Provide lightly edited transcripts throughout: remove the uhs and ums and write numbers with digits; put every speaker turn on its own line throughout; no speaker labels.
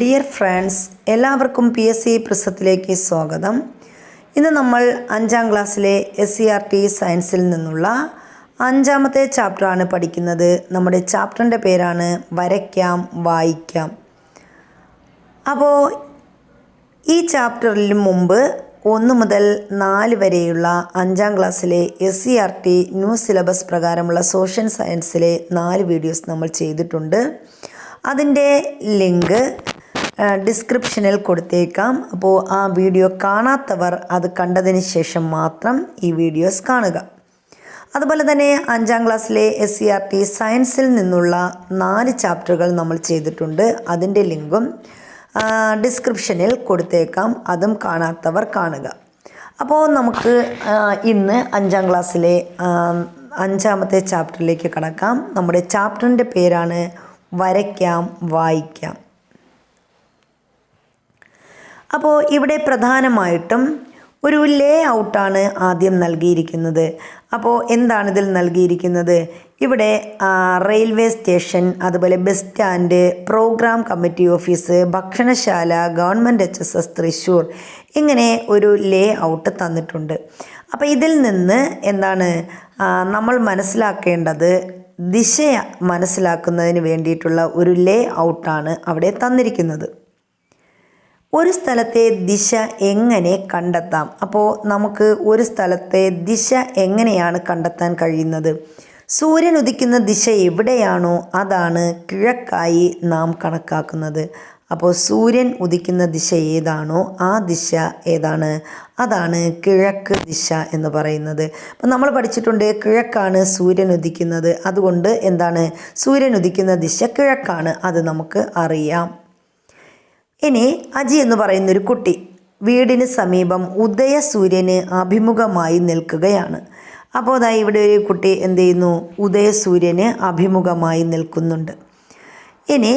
Dear friends, എല്ലാവർക്കും PSC പ്രിസത്തിലേക്ക് സ്വാഗതം. ഇന്ന് നമ്മൾ 5ാം ക്ലാസ്സിലെ SCERT സയൻസിൽ നിന്നുള്ള 5ാമത്തെ ചാപ്റ്ററാണ് പഠിക്കുന്നത്. നമ്മുടെ ചാപ്റ്ററിൻ്റെ പേരാണ് വരയ്ക്കാം വായിക്കാം. അപ്പോൾ ഈ ചാപ്റ്ററിൽ മുമ്പ് 1 മുതൽ 4 വരെയുള്ള 5ാം ക്ലാസ്സിലെ SCERT ന്യൂ സിലബസ് പ്രകാരമുള്ള സോഷ്യൽ സയൻസിലെ 4 വീഡിയോസ് നമ്മൾ ചെയ്തിട്ടുണ്ട്. അതിൻ്റെ ലിങ്ക് ഡിസ്ക്രിപ്ഷനിൽ കൊടുത്തേക്കാം. അപ്പോൾ ആ വീഡിയോ കാണാത്തവർ അത് കണ്ടതിന് ശേഷം മാത്രം ഈ വീഡിയോസ് കാണുക. അതുപോലെ തന്നെ 5ാം ക്ലാസ്സിലെ SCERT സയൻസിൽ നിന്നുള്ള 4 ചാപ്റ്ററുകൾ നമ്മൾ ചെയ്തിട്ടുണ്ട്. അതിൻ്റെ ലിങ്കും ഡിസ്ക്രിപ്ഷനിൽ കൊടുത്തേക്കാം. അതും കാണാത്തവർ കാണുക. അപ്പോൾ നമുക്ക് ഇന്ന് 5ാം ക്ലാസ്സിലെ 5ാമത്തെ ചാപ്റ്ററിലേക്ക് കടക്കാം. നമ്മുടെ ചാപ്റ്ററിൻ്റെ പേരാണ് വരയ്ക്കാം വായിക്കാം. അപ്പോൾ ഇവിടെ പ്രധാനമായിട്ടും ഒരു ലേ ഔട്ടാണ് ആദ്യം നൽകിയിരിക്കുന്നത്. അപ്പോൾ എന്താണ് ഇതിൽ നൽകിയിരിക്കുന്നത്? ഇവിടെ റെയിൽവേ സ്റ്റേഷൻ, അതുപോലെ bus stand, programme committee office, ഭക്ഷണശാല, ഗവൺമെൻറ് HSS തൃശ്ശൂർ, ഇങ്ങനെ ഒരു ലേ ഔട്ട് തന്നിട്ടുണ്ട്. അപ്പോൾ ഇതിൽ നിന്ന് എന്താണ് നമ്മൾ മനസ്സിലാക്കേണ്ടത്? ദിശ മനസ്സിലാക്കുന്നതിന് വേണ്ടിയിട്ടുള്ള ഒരു ലേ ഔട്ടാണ് അവിടെ തന്നിരിക്കുന്നത്. ഒരു സ്ഥലത്തെ ദിശ എങ്ങനെ കണ്ടെത്താം? അപ്പോൾ നമുക്ക് ഒരു സ്ഥലത്തെ ദിശ എങ്ങനെയാണ് കണ്ടെത്താൻ കഴിയുന്നത്? സൂര്യൻ ഉദിക്കുന്ന ദിശ എവിടെയാണോ അതാണ് കിഴക്കായി നാം കണക്കാക്കുന്നത്. അപ്പോൾ സൂര്യൻ ഉദിക്കുന്ന ദിശ ഏതാണോ ആ ദിശ ഏതാണ്? അതാണ് കിഴക്ക് ദിശ എന്ന് പറയുന്നത്. അപ്പോൾ നമ്മൾ പഠിച്ചിട്ടുണ്ട് കിഴക്കാണ് സൂര്യൻ ഉദിക്കുന്നത്. അതുകൊണ്ട് എന്താണ്, സൂര്യൻ ഉദിക്കുന്ന ദിശ കിഴക്കാണ്. അത് നമുക്ക് അറിയാം. ഇനി അജി എന്ന് പറയുന്നൊരു കുട്ടി വീടിന് സമീപം ഉദയസൂര്യന് അഭിമുഖമായി നിൽക്കുകയാണ്. അപ്പോൾ അതായത് ഇവിടെ ഒരു കുട്ടി എന്ത് ചെയ്യുന്നു? ഉദയസൂര്യന് അഭിമുഖമായി നിൽക്കുന്നുണ്ട്. ഇനി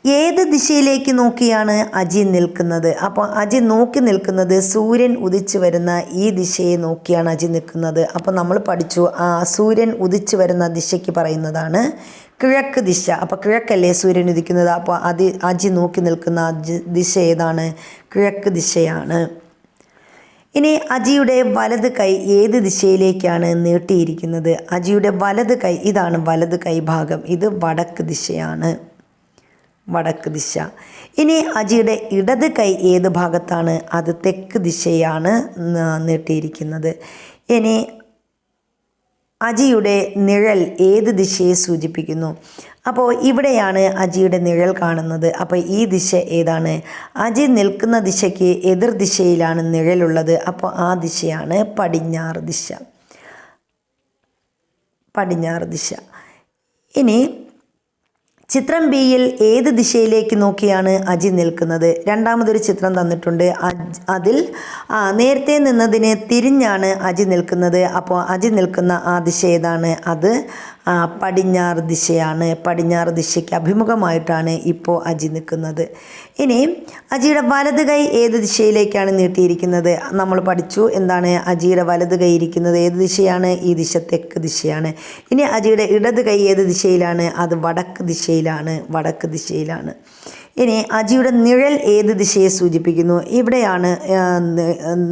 ഏത് ദിശയിലേക്ക് നോക്കിയാണ് അജി നിൽക്കുന്നത്? അപ്പോൾ അജി നോക്കി നിൽക്കുന്നത് സൂര്യൻ ഉദിച്ചു വരുന്ന ഈ ദിശയെ നോക്കിയാണ് അജി നിൽക്കുന്നത്. അപ്പോൾ നമ്മൾ പഠിച്ചു സൂര്യൻ ഉദിച്ചു വരുന്ന ദിശയ്ക്ക് പറയുന്നതാണ് കിഴക്ക് ദിശ. അപ്പോൾ കിഴക്കല്ലേ സൂര്യൻ ഉദിക്കുന്നത്? അപ്പോൾ അജി നോക്കി നിൽക്കുന്ന ദിശ ഏതാണ്? കിഴക്ക് ദിശയാണ്. ഇനി അജിയുടെ വലത് കൈ ഏത് ദിശയിലേക്കാണ് നീട്ടിയിരിക്കുന്നത്? അജിയുടെ വലത് കൈ, ഇതാണ് വലത് കൈ ഭാഗം, ഇത് വടക്ക് ദിശയാണ്, വടക്ക് ദിശ. ഇനി അജിയുടെ ഇടത് കൈ ഏത് ഭാഗത്താണ്? അത് തെക്ക് ദിശയാണ് നീട്ടിയിരിക്കുന്നത്. ഇനി അജിയുടെ നിഴൽ ഏത് ദിശയെ സൂചിപ്പിക്കുന്നു? അപ്പോൾ ഇവിടെയാണ് അജിയുടെ നിഴൽ കാണുന്നത്. അപ്പോൾ ഈ ദിശ ഏതാണ്? അജി നിൽക്കുന്ന ദിശയ്ക്ക് എതിർ ദിശയിലാണ് നിഴലുള്ളത്. അപ്പോൾ ആ ദിശയാണ് പടിഞ്ഞാറ് ദിശ, പടിഞ്ഞാറ് ദിശ. ഇനി ചിത്രം ബിയിൽ ഏത് ദിശയിലേക്ക് നോക്കിയാണ് അജി നിൽക്കുന്നത്? രണ്ടാമതൊരു ചിത്രം തന്നിട്ടുണ്ട്. അതിൽ നേരത്തെ നിന്നതിന് തിരിഞ്ഞാണ് അജി നിൽക്കുന്നത്. അപ്പോൾ അജി നിൽക്കുന്ന ആ ദിശ ഏതാണ്? അത് പടിഞ്ഞാറ് ദിശയാണ്. പടിഞ്ഞാറ് ദിശയ്ക്ക് അഭിമുഖമായിട്ടാണ് ഇപ്പോൾ അജി നിൽക്കുന്നത്. ഇനി അജിയുടെ വലത് കൈ ഏത് ദിശയിലേക്കാണ് നീട്ടിയിരിക്കുന്നത്? നമ്മൾ പഠിച്ചു എന്താണ് അജിയുടെ വലത് കൈ ഇരിക്കുന്നത് ഏത് ദിശയാണ്? ഈ ദിശ തെക്ക് ദിശയാണ്. ഇനി അജിയുടെ ഇടത് കൈ ഏത് ദിശയിലാണ്? അത് വടക്ക് ദിശയിലാണ്, വടക്ക് ദിശയിലാണ്. ഇനി അജിയുടെ നിഴൽ ഏത് ദിശയെ സൂചിപ്പിക്കുന്നു? ഇവിടെയാണ്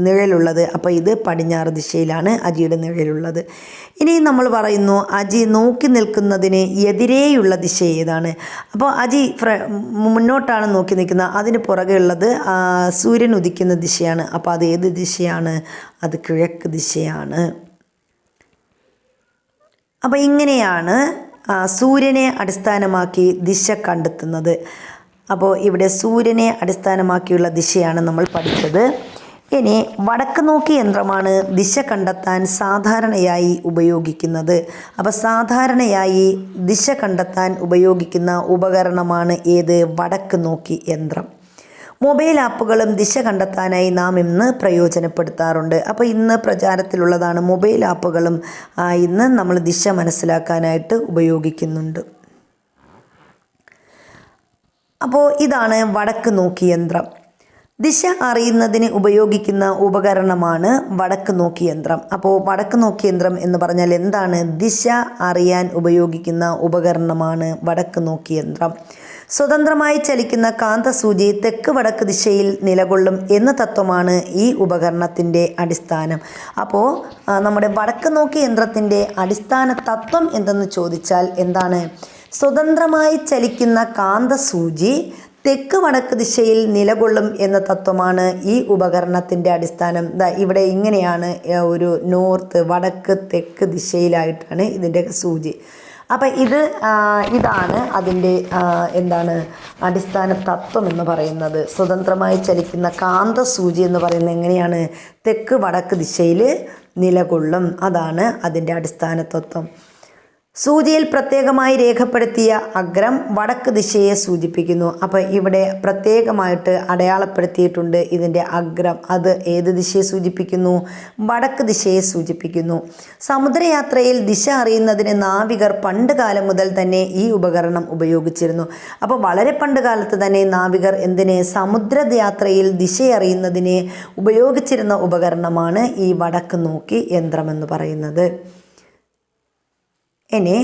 നിഴലുള്ളത്. അപ്പോൾ ഇത് പടിഞ്ഞാറ് ദിശയിലാണ് അജിയുടെ നിഴലുള്ളത്. ഇനി നമ്മൾ പറയുന്നു അജി നോക്കി നിൽക്കുന്നതിന് എതിരെയുള്ള ദിശ ഏതാണ്? അപ്പോൾ അജി മുന്നോട്ടാണ് നോക്കി നിൽക്കുന്നത്. അതിന് പുറകെ ഉള്ളത് സൂര്യൻ ഉദിക്കുന്ന ദിശയാണ്. അപ്പോൾ അത് ഏത് ദിശയാണ്? അത് കിഴക്ക് ദിശയാണ്. അപ്പോൾ ഇങ്ങനെയാണ് സൂര്യനെ അടിസ്ഥാനമാക്കി ദിശ കണ്ടെത്തുന്നത്. അപ്പോൾ ഇവിടെ സൂര്യനെ അടിസ്ഥാനമാക്കിയുള്ള ദിശയാണ് നമ്മൾ പഠിച്ചത്. ഇനി വടക്ക് നോക്കി യന്ത്രമാണ് ദിശ കണ്ടെത്താൻ സാധാരണയായി ഉപയോഗിക്കുന്നത്. അപ്പോൾ സാധാരണയായി ദിശ കണ്ടെത്താൻ ഉപയോഗിക്കുന്ന ഉപകരണമാണ് ഏത്? വടക്ക് നോക്കി യന്ത്രം. മൊബൈൽ ആപ്പുകളും ദിശ കണ്ടെത്താനായി നാം ഇന്ന് പ്രയോജനപ്പെടുത്താറുണ്ട്. അപ്പോൾ ഇന്ന് പ്രചാരത്തിലുള്ളതാണ് മൊബൈൽ ആപ്പുകളും ഇന്ന് നമ്മൾ ദിശ മനസ്സിലാക്കാനായിട്ട് ഉപയോഗിക്കുന്നുണ്ട്. അപ്പോൾ ഇതാണ് വടക്ക് നോക്കി യന്ത്രം. ദിശ അറിയുന്നതിന് ഉപയോഗിക്കുന്ന ഉപകരണമാണ് വടക്ക് നോക്കി യന്ത്രം. അപ്പോൾ വടക്ക് നോക്കി യന്ത്രം എന്ന് പറഞ്ഞാൽ എന്താണ്? ദിശ അറിയാൻ ഉപയോഗിക്കുന്ന ഉപകരണമാണ് വടക്ക് നോക്കി യന്ത്രം. സ്വതന്ത്രമായി ചലിക്കുന്ന കാന്തസൂചി തെക്ക് വടക്ക് ദിശയിൽ നിലകൊള്ളും എന്ന തത്വമാണ് ഈ ഉപകരണത്തിൻ്റെ അടിസ്ഥാനം. അപ്പോൾ നമ്മുടെ വടക്ക് നോക്കി യന്ത്രത്തിൻ്റെ അടിസ്ഥാന തത്വം എന്തെന്ന് ചോദിച്ചാൽ എന്താണ്? സ്വതന്ത്രമായി ചലിക്കുന്ന കാന്തസൂചി തെക്ക് വടക്ക് ദിശയിൽ നിലകൊള്ളും എന്ന തത്വമാണ് ഈ ഉപകരണത്തിൻ്റെ അടിസ്ഥാനം. ഇവിടെ ഇങ്ങനെയാണ് ഒരു നോർത്ത്, വടക്ക്, തെക്ക് ദിശയിലായിട്ടാണ് ഇതിൻ്റെ സൂചി. അപ്പം ഇതാണ് അതിൻ്റെ എന്താണ് അടിസ്ഥാന തത്വം എന്ന് പറയുന്നത്. സ്വതന്ത്രമായി ചലിക്കുന്ന കാന്തസൂചി എന്ന് പറയുന്നത് എങ്ങനെയാണ്? തെക്ക് വടക്ക് ദിശയിൽ നിലകൊള്ളും. അതാണ് അതിൻ്റെ അടിസ്ഥാന തത്വം. സൂചിയിൽ പ്രത്യേകമായി രേഖപ്പെടുത്തിയ അഗ്രം വടക്ക് ദിശയെ സൂചിപ്പിക്കുന്നു. അപ്പോൾ ഇവിടെ പ്രത്യേകമായിട്ട് അടയാളപ്പെടുത്തിയിട്ടുണ്ട് ഇതിൻ്റെ അഗ്രം. അത് ഏത് ദിശയെ സൂചിപ്പിക്കുന്നു? വടക്ക് ദിശയെ സൂചിപ്പിക്കുന്നു. സമുദ്രയാത്രയിൽ ദിശ അറിയുന്നതിന് നാവികർ പണ്ട് കാലം മുതൽ തന്നെ ഈ ഉപകരണം ഉപയോഗിച്ചിരുന്നു. അപ്പോൾ വളരെ പണ്ട് കാലത്ത് തന്നെ നാവികർ സമുദ്രയാത്രയിൽ ദിശയറിയുന്നതിന് ഉപയോഗിച്ചിരുന്ന ഉപകരണമാണ് ഈ വടക്ക് നോക്കി യന്ത്രമെന്ന് പറയുന്നത്. ഇനി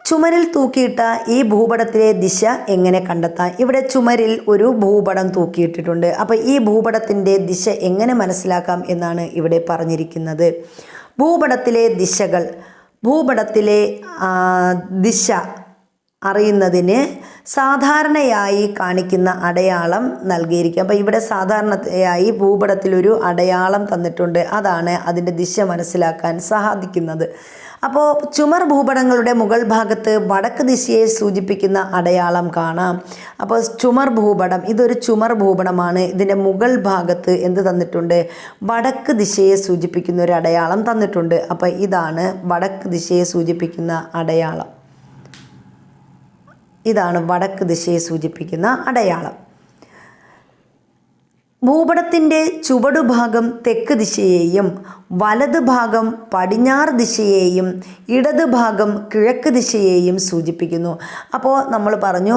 ചുമരിൽ തൂക്കിയിട്ട ഈ ഭൂപടത്തിലെ ദിശ എങ്ങനെ കണ്ടെത്താം? ഇവിടെ ചുമരിൽ ഒരു ഭൂപടം തൂക്കിയിട്ടിട്ടുണ്ട്. അപ്പോൾ ഈ ഭൂപടത്തിൻ്റെ ദിശ എങ്ങനെ മനസ്സിലാക്കാം എന്നാണ് ഇവിടെ പറഞ്ഞിരിക്കുന്നത്. ഭൂപടത്തിലെ ദിശകൾ, ഭൂപടത്തിലെ ദിശ അറിയുന്നതിന് സാധാരണയായി കാണിക്കുന്ന അടയാളം നൽകിയിരിക്കും. അപ്പോൾ ഇവിടെ സാധാരണയായി ഭൂപടത്തിലൊരു അടയാളം തന്നിട്ടുണ്ട്. അതാണ് അതിൻ്റെ ദിശ മനസ്സിലാക്കാൻ സാധിക്കുന്നത്. അപ്പോൾ ചുമർ ഭൂപടങ്ങളുടെ മുകൾ ഭാഗത്ത് വടക്ക് ദിശയെ സൂചിപ്പിക്കുന്ന അടയാളം കാണാം. അപ്പോൾ ചുമർ ഭൂപടം, ഇതൊരു ചുമർ ഭൂപടമാണ്. ഇതിൻ്റെ മുകൾ ഭാഗത്ത് എന്ത് തന്നിട്ടുണ്ട്? വടക്ക് ദിശയെ സൂചിപ്പിക്കുന്ന ഒരു അടയാളം തന്നിട്ടുണ്ട്. അപ്പോൾ ഇതാണ് വടക്ക് ദിശയെ സൂചിപ്പിക്കുന്ന അടയാളം. ഇതാണ് വടക്ക് ദിശയെ സൂചിപ്പിക്കുന്ന അടയാളം. ഭൂപടത്തിൻ്റെ ചുവടുഭാഗം തെക്ക് ദിശയെയും വലത് ഭാഗം പടിഞ്ഞാറ് ദിശയെയും ഇടത് ഭാഗം കിഴക്ക് ദിശയെയും സൂചിപ്പിക്കുന്നു. അപ്പോൾ നമ്മൾ പറഞ്ഞു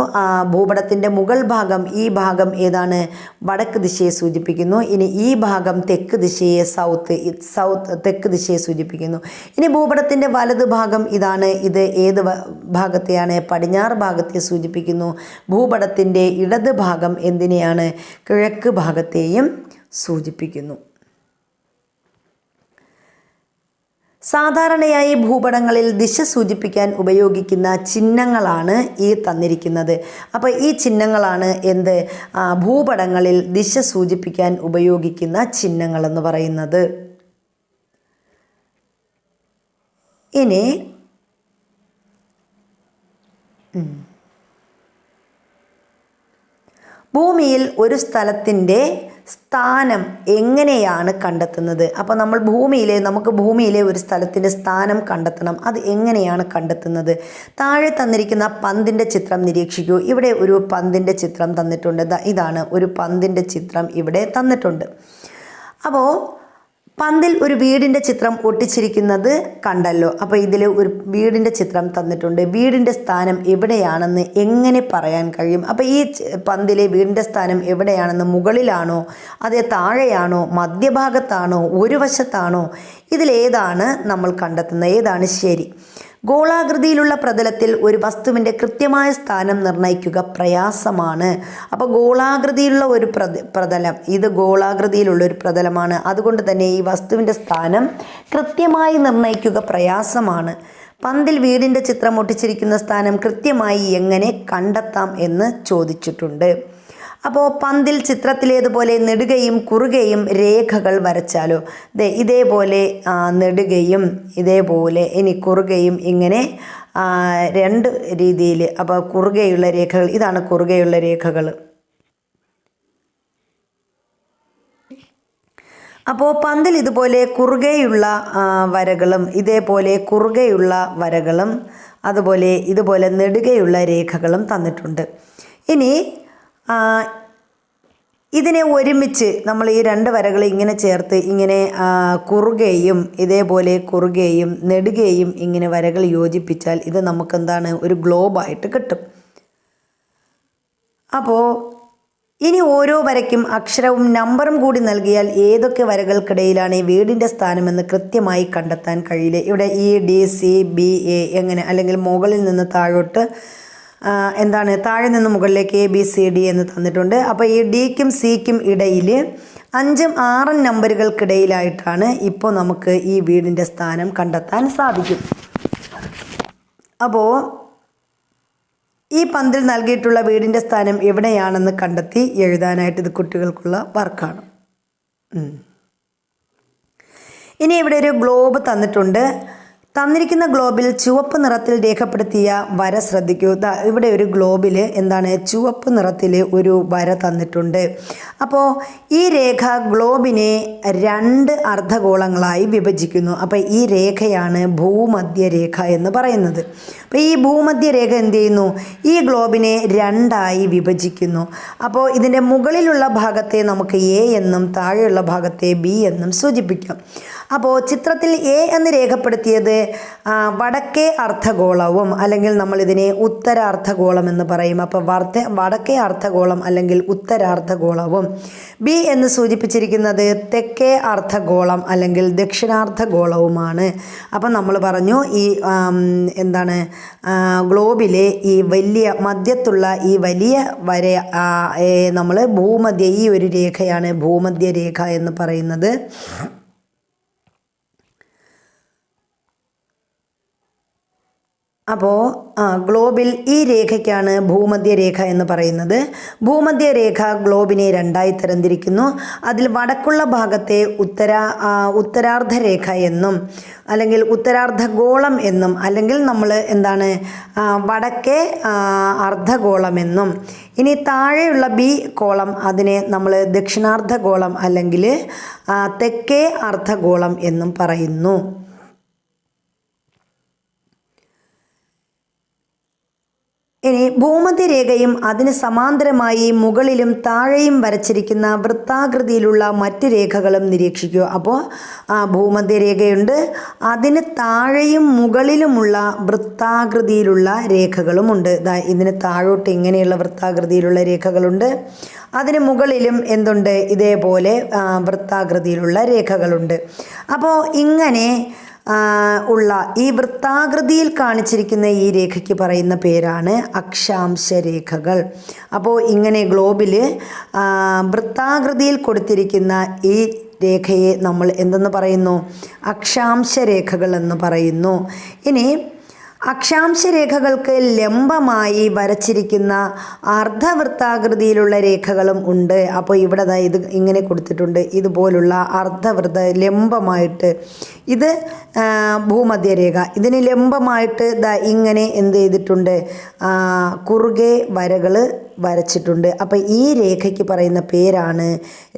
ഭൂപടത്തിൻ്റെ മുകൾ ഭാഗം, ഈ ഭാഗം ഏതാണ്? വടക്ക് ദിശയെ സൂചിപ്പിക്കുന്നു. ഇനി ഈ ഭാഗം തെക്ക് ദിശയെ തെക്ക് ദിശയെ സൂചിപ്പിക്കുന്നു. ഇനി ഭൂപടത്തിൻ്റെ വലത് ഭാഗം ഇതാണ്. ഇത് ഏത് ഭാഗത്തെയാണ്? പടിഞ്ഞാറ് ഭാഗത്തെ സൂചിപ്പിക്കുന്നു. ഭൂപടത്തിൻ്റെ ഇടത് ഭാഗം എന്തിനെയാണ്? കിഴക്ക് ഭാഗത്തെയും സൂചിപ്പിക്കുന്നു. സാധാരണയായി ഭൂപടങ്ങളിൽ ദിശ സൂചിപ്പിക്കാൻ ഉപയോഗിക്കുന്ന ചിഹ്നങ്ങളാണ് ഈ തന്നിരിക്കുന്നത്. അപ്പോൾ ഈ ചിഹ്നങ്ങളാണ് ഭൂപടങ്ങളിൽ ദിശ സൂചിപ്പിക്കാൻ ഉപയോഗിക്കുന്ന ചിഹ്നങ്ങളെന്ന് പറയുന്നത്. ഇനി ഭൂമിയിൽ ഒരു സ്ഥലത്തിൻ്റെ സ്ഥാനം എങ്ങനെയാണ് കണ്ടെത്തുന്നത്? അപ്പോൾ നമുക്ക് ഭൂമിയിലെ ഒരു സ്ഥലത്തിൻ്റെ സ്ഥാനം കണ്ടെത്തണം. അത് എങ്ങനെയാണ് കണ്ടെത്തുന്നത്? താഴെ തന്നിരിക്കുന്ന പന്തിൻ്റെ ചിത്രം നിരീക്ഷിക്കൂ. ഇവിടെ ഒരു പന്തിൻ്റെ ചിത്രം തന്നിട്ടുണ്ട്. ഇതാണ് ഒരു പന്തിൻ്റെ ചിത്രം ഇവിടെ തന്നിട്ടുണ്ട്. അപ്പോൾ പന്തിൽ ഒരു വീടിൻ്റെ ചിത്രം ഒട്ടിച്ചിരിക്കുന്നത് കണ്ടല്ലോ. അപ്പോൾ ഇതിൽ ഒരു വീടിൻ്റെ ചിത്രം തന്നിട്ടുണ്ട്. വീടിൻ്റെ സ്ഥാനം എവിടെയാണെന്ന് എങ്ങനെ പറയാൻ കഴിയും? അപ്പോൾ ഈ പന്തിലെ വീടിൻ്റെ സ്ഥാനം എവിടെയാണെന്ന്, മുകളിലാണോ, അതേ താഴെയാണോ, മധ്യഭാഗത്താണോ, ഒരു വശത്താണോ? ഇതിലേതാണ് നമ്മൾ കണ്ടെത്തുന്നത്? ഏതാണ് ശരി? ഗോളാകൃതിയിലുള്ള പ്രതലത്തിൽ ഒരു വസ്തുവിൻ്റെ കൃത്യമായ സ്ഥാനം നിർണ്ണയിക്കുക പ്രയാസമാണ്. അപ്പോൾ ഗോളാകൃതിയിലുള്ള ഒരു പ്രതലം, ഇത് ഗോളാകൃതിയിലുള്ള ഒരു പ്രതലമാണ്. അതുകൊണ്ട് തന്നെ ഈ വസ്തുവിൻ്റെ സ്ഥാനം കൃത്യമായി നിർണ്ണയിക്കുക പ്രയാസമാണ്. പന്തിൽ വീടിൻ്റെ ചിത്രം ഒട്ടിച്ചിരിക്കുന്ന സ്ഥാനം കൃത്യമായി എങ്ങനെ കണ്ടെത്താം എന്ന് ചോദിച്ചിട്ടുണ്ട്. അപ്പോൾ പന്തിൽ ചിത്രത്തിലേതുപോലെ നെടുകയും കുറുകയും രേഖകൾ വരച്ചാലോ? ഇതേപോലെ നെടുകയും ഇതേപോലെ ഇനി കുറുകയും ഇങ്ങനെ രണ്ട് രീതിയിൽ. അപ്പോൾ കുറുകയുള്ള രേഖകൾ, ഇതാണ് കുറുകയുള്ള രേഖകൾ. അപ്പോൾ പന്തിൽ ഇതുപോലെ കുറുകയുള്ള വരകളും ഇതേപോലെ കുറുകയുള്ള വരകളും അതുപോലെ ഇതുപോലെ നെടുകയുള്ള രേഖകളും തന്നിട്ടുണ്ട്. ഇനി ഇതിനെ ഒരുമിച്ച് നമ്മൾ ഈ രണ്ട് വരകൾ ഇങ്ങനെ ചേർത്ത് ഇങ്ങനെ കുറുകയും ഇതേപോലെ കുറുകയും നെടുകയും ഇങ്ങനെ വരകൾ യോജിപ്പിച്ചാൽ ഇത് നമുക്കെന്താണ്? ഒരു ഗ്ലോബായിട്ട് കിട്ടും. അപ്പോൾ ഇനി ഓരോ വരയ്ക്കും അക്ഷരവും നമ്പറും കൂടി നൽകിയാൽ ഏതൊക്കെ വരകൾക്കിടയിലാണ് ഈ വീടിൻ്റെ സ്ഥാനമെന്ന് കൃത്യമായി കണ്ടെത്താൻ കഴിയില്ല. ഇവിടെ EDCBA എങ്ങനെ, അല്ലെങ്കിൽ മുകളിൽ നിന്ന് താഴോട്ട് താഴെ നിന്ന് മുകളിലേക്ക് ABCD എന്ന് തന്നിട്ടുണ്ട്. അപ്പോൾ ഈ ഡിക്കും സിക്കും ഇടയിൽ 5ഉം 6ഉം നമ്പറുകൾക്കിടയിലായിട്ടാണ് ഇപ്പോൾ നമുക്ക് ഈ വീടിൻ്റെ സ്ഥാനം കണ്ടെത്താൻ സാധിക്കും. അപ്പോൾ ഈ പന്തിൽ നൽകിയിട്ടുള്ള വീടിൻ്റെ സ്ഥാനം എവിടെയാണെന്ന് കണ്ടെത്തി എഴുതാനായിട്ട് ഇത് കുട്ടികൾക്കുള്ള വർക്കാണ്. ഇനി ഇവിടെ ഒരു ഗ്ലോബ് തന്നിട്ടുണ്ട്. തന്നിരിക്കുന്ന ഗ്ലോബിൽ ചുവപ്പ് നിറത്തിൽ രേഖപ്പെടുത്തിയ വര ശ്രദ്ധിക്കൂ. ഇവിടെ ഒരു ഗ്ലോബിൽ ചുവപ്പ് നിറത്തിൽ ഒരു വര തന്നിട്ടുണ്ട്. അപ്പോൾ ഈ രേഖ ഗ്ലോബിനെ 2 അർദ്ധഗോളങ്ങളായി വിഭജിക്കുന്നു. അപ്പോൾ ഈ രേഖയാണ് ഭൂമധ്യരേഖ എന്ന് പറയുന്നത്. അപ്പോൾ ഈ ഭൂമധ്യരേഖ എന്ത് ചെയ്യുന്നു? ഈ ഗ്ലോബിനെ 2ആയി വിഭജിക്കുന്നു. അപ്പോൾ ഇതിൻ്റെ മുകളിലുള്ള ഭാഗത്തെ നമുക്ക് A എന്നും താഴെയുള്ള ഭാഗത്തെ B എന്നും സൂചിപ്പിക്കാം. അപ്പോൾ ചിത്രത്തിൽ A എന്ന് രേഖപ്പെടുത്തിയത് വടക്കേ അർദ്ധഗോളവും, അല്ലെങ്കിൽ നമ്മളിതിനെ ഉത്തരാർദ്ധഗോളം എന്ന് പറയും. അപ്പോൾ വടക്കേ അർദ്ധഗോളം അല്ലെങ്കിൽ ഉത്തരാർദ്ധഗോളവും, B എന്ന് സൂചിപ്പിച്ചിരിക്കുന്നത് തെക്കേ അർദ്ധഗോളം അല്ലെങ്കിൽ ദക്ഷിണാർദ്ധഗോളവുമാണ്. അപ്പം നമ്മൾ പറഞ്ഞു ഈ ഗ്ലോബിലെ ഈ വലിയ മധ്യത്തുള്ള ഈ വലിയ വര നമ്മൾ ഭൂമധ്യ, ഈ ഒരു രേഖയാണ് ഭൂമധ്യരേഖ എന്ന് പറയുന്നത്. അപ്പോൾ ഗ്ലോബിൽ ഈ രേഖയ്ക്കാണ് ഭൂമധ്യരേഖ എന്ന് പറയുന്നത്. ഭൂമധ്യരേഖ ഗ്ലോബിനെ 2ആയി തരംതിരിക്കുന്നു. അതിൽ വടക്കുള്ള ഭാഗത്തെ ഉത്തരാർദ്ധരേഖ എന്നും, അല്ലെങ്കിൽ ഉത്തരാർദ്ധഗോളം എന്നും, അല്ലെങ്കിൽ നമ്മൾ വടക്കേ അർദ്ധഗോളം എന്നും, ഇനി താഴെയുള്ള B കോളം അതിനെ നമ്മൾ ദക്ഷിണാർദ്ധഗോളം അല്ലെങ്കിൽ തെക്കേ അർദ്ധഗോളം എന്നും പറയുന്നു. ഇനി ഭൂമധ്യരേഖയും അതിന് സമാന്തരമായി മുകളിലും താഴെയും വരച്ചിരിക്കുന്ന വൃത്താകൃതിയിലുള്ള മറ്റ് രേഖകളും നിരീക്ഷിക്കുക. അപ്പോൾ ഭൂമധ്യരേഖയുണ്ട്, അതിന് താഴെയും മുകളിലുമുള്ള വൃത്താകൃതിയിലുള്ള രേഖകളുമുണ്ട്. ഇതിന് താഴോട്ട് ഇങ്ങനെയുള്ള വൃത്താകൃതിയിലുള്ള രേഖകളുണ്ട്, അതിന് മുകളിലും എന്തുണ്ട്? ഇതേപോലെ വൃത്താകൃതിയിലുള്ള രേഖകളുണ്ട്. അപ്പോൾ ഇങ്ങനെ ഉള്ള ഈ വൃത്താകൃതിയിൽ കാണിച്ചിരിക്കുന്ന ഈ രേഖയ്ക്ക് പറയുന്ന പേരാണ് അക്ഷാംശ രേഖകൾ. അപ്പോൾ ഇങ്ങനെ ഗ്ലോബിൽ വൃത്താകൃതിയിൽ കൊടുത്തിരിക്കുന്ന ഈ രേഖയെ നമ്മൾ എന്തെന്ന് പറയുന്നു? അക്ഷാംശ രേഖകൾ എന്ന് പറയുന്നു. ഇനി അക്ഷാംശ രേഖകൾക്ക് ലംബമായി വരച്ചിരിക്കുന്ന അർദ്ധവൃത്താകൃതിയിലുള്ള രേഖകളും ഉണ്ട്. അപ്പോൾ ഇവിടെ ഇത് ഇങ്ങനെ കൊടുത്തിട്ടുണ്ട്, ഇതുപോലുള്ള അർദ്ധവൃത്ത ലംബമായിട്ട്. ഇത് ഭൂമധ്യരേഖ, ഇതിന് ലംബമായിട്ട് ഇങ്ങനെ എന്ത് ചെയ്തിട്ടുണ്ട്? കുറുകെ വരകൾ വരച്ചിട്ടുണ്ട്. അപ്പോൾ ഈ രേഖയ്ക്ക് പറയുന്ന പേരാണ്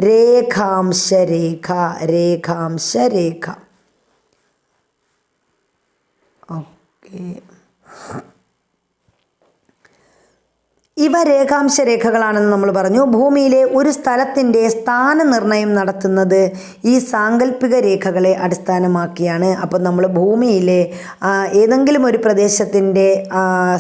രേഖാംശരേഖ. രേഖാംശരേഖ. ഇവ രേഖാംശ രേഖകളാണെന്ന് നമ്മൾ പറഞ്ഞു. ഭൂമിയിലെ ഒരു സ്ഥലത്തിൻ്റെ സ്ഥാനനിർണയം നടത്തുന്നത് ഈ സാങ്കല്പിക രേഖകളെ അടിസ്ഥാനമാക്കിയാണ്. അപ്പോൾ നമ്മൾ ഭൂമിയിലെ ഏതെങ്കിലും ഒരു പ്രദേശത്തിൻ്റെ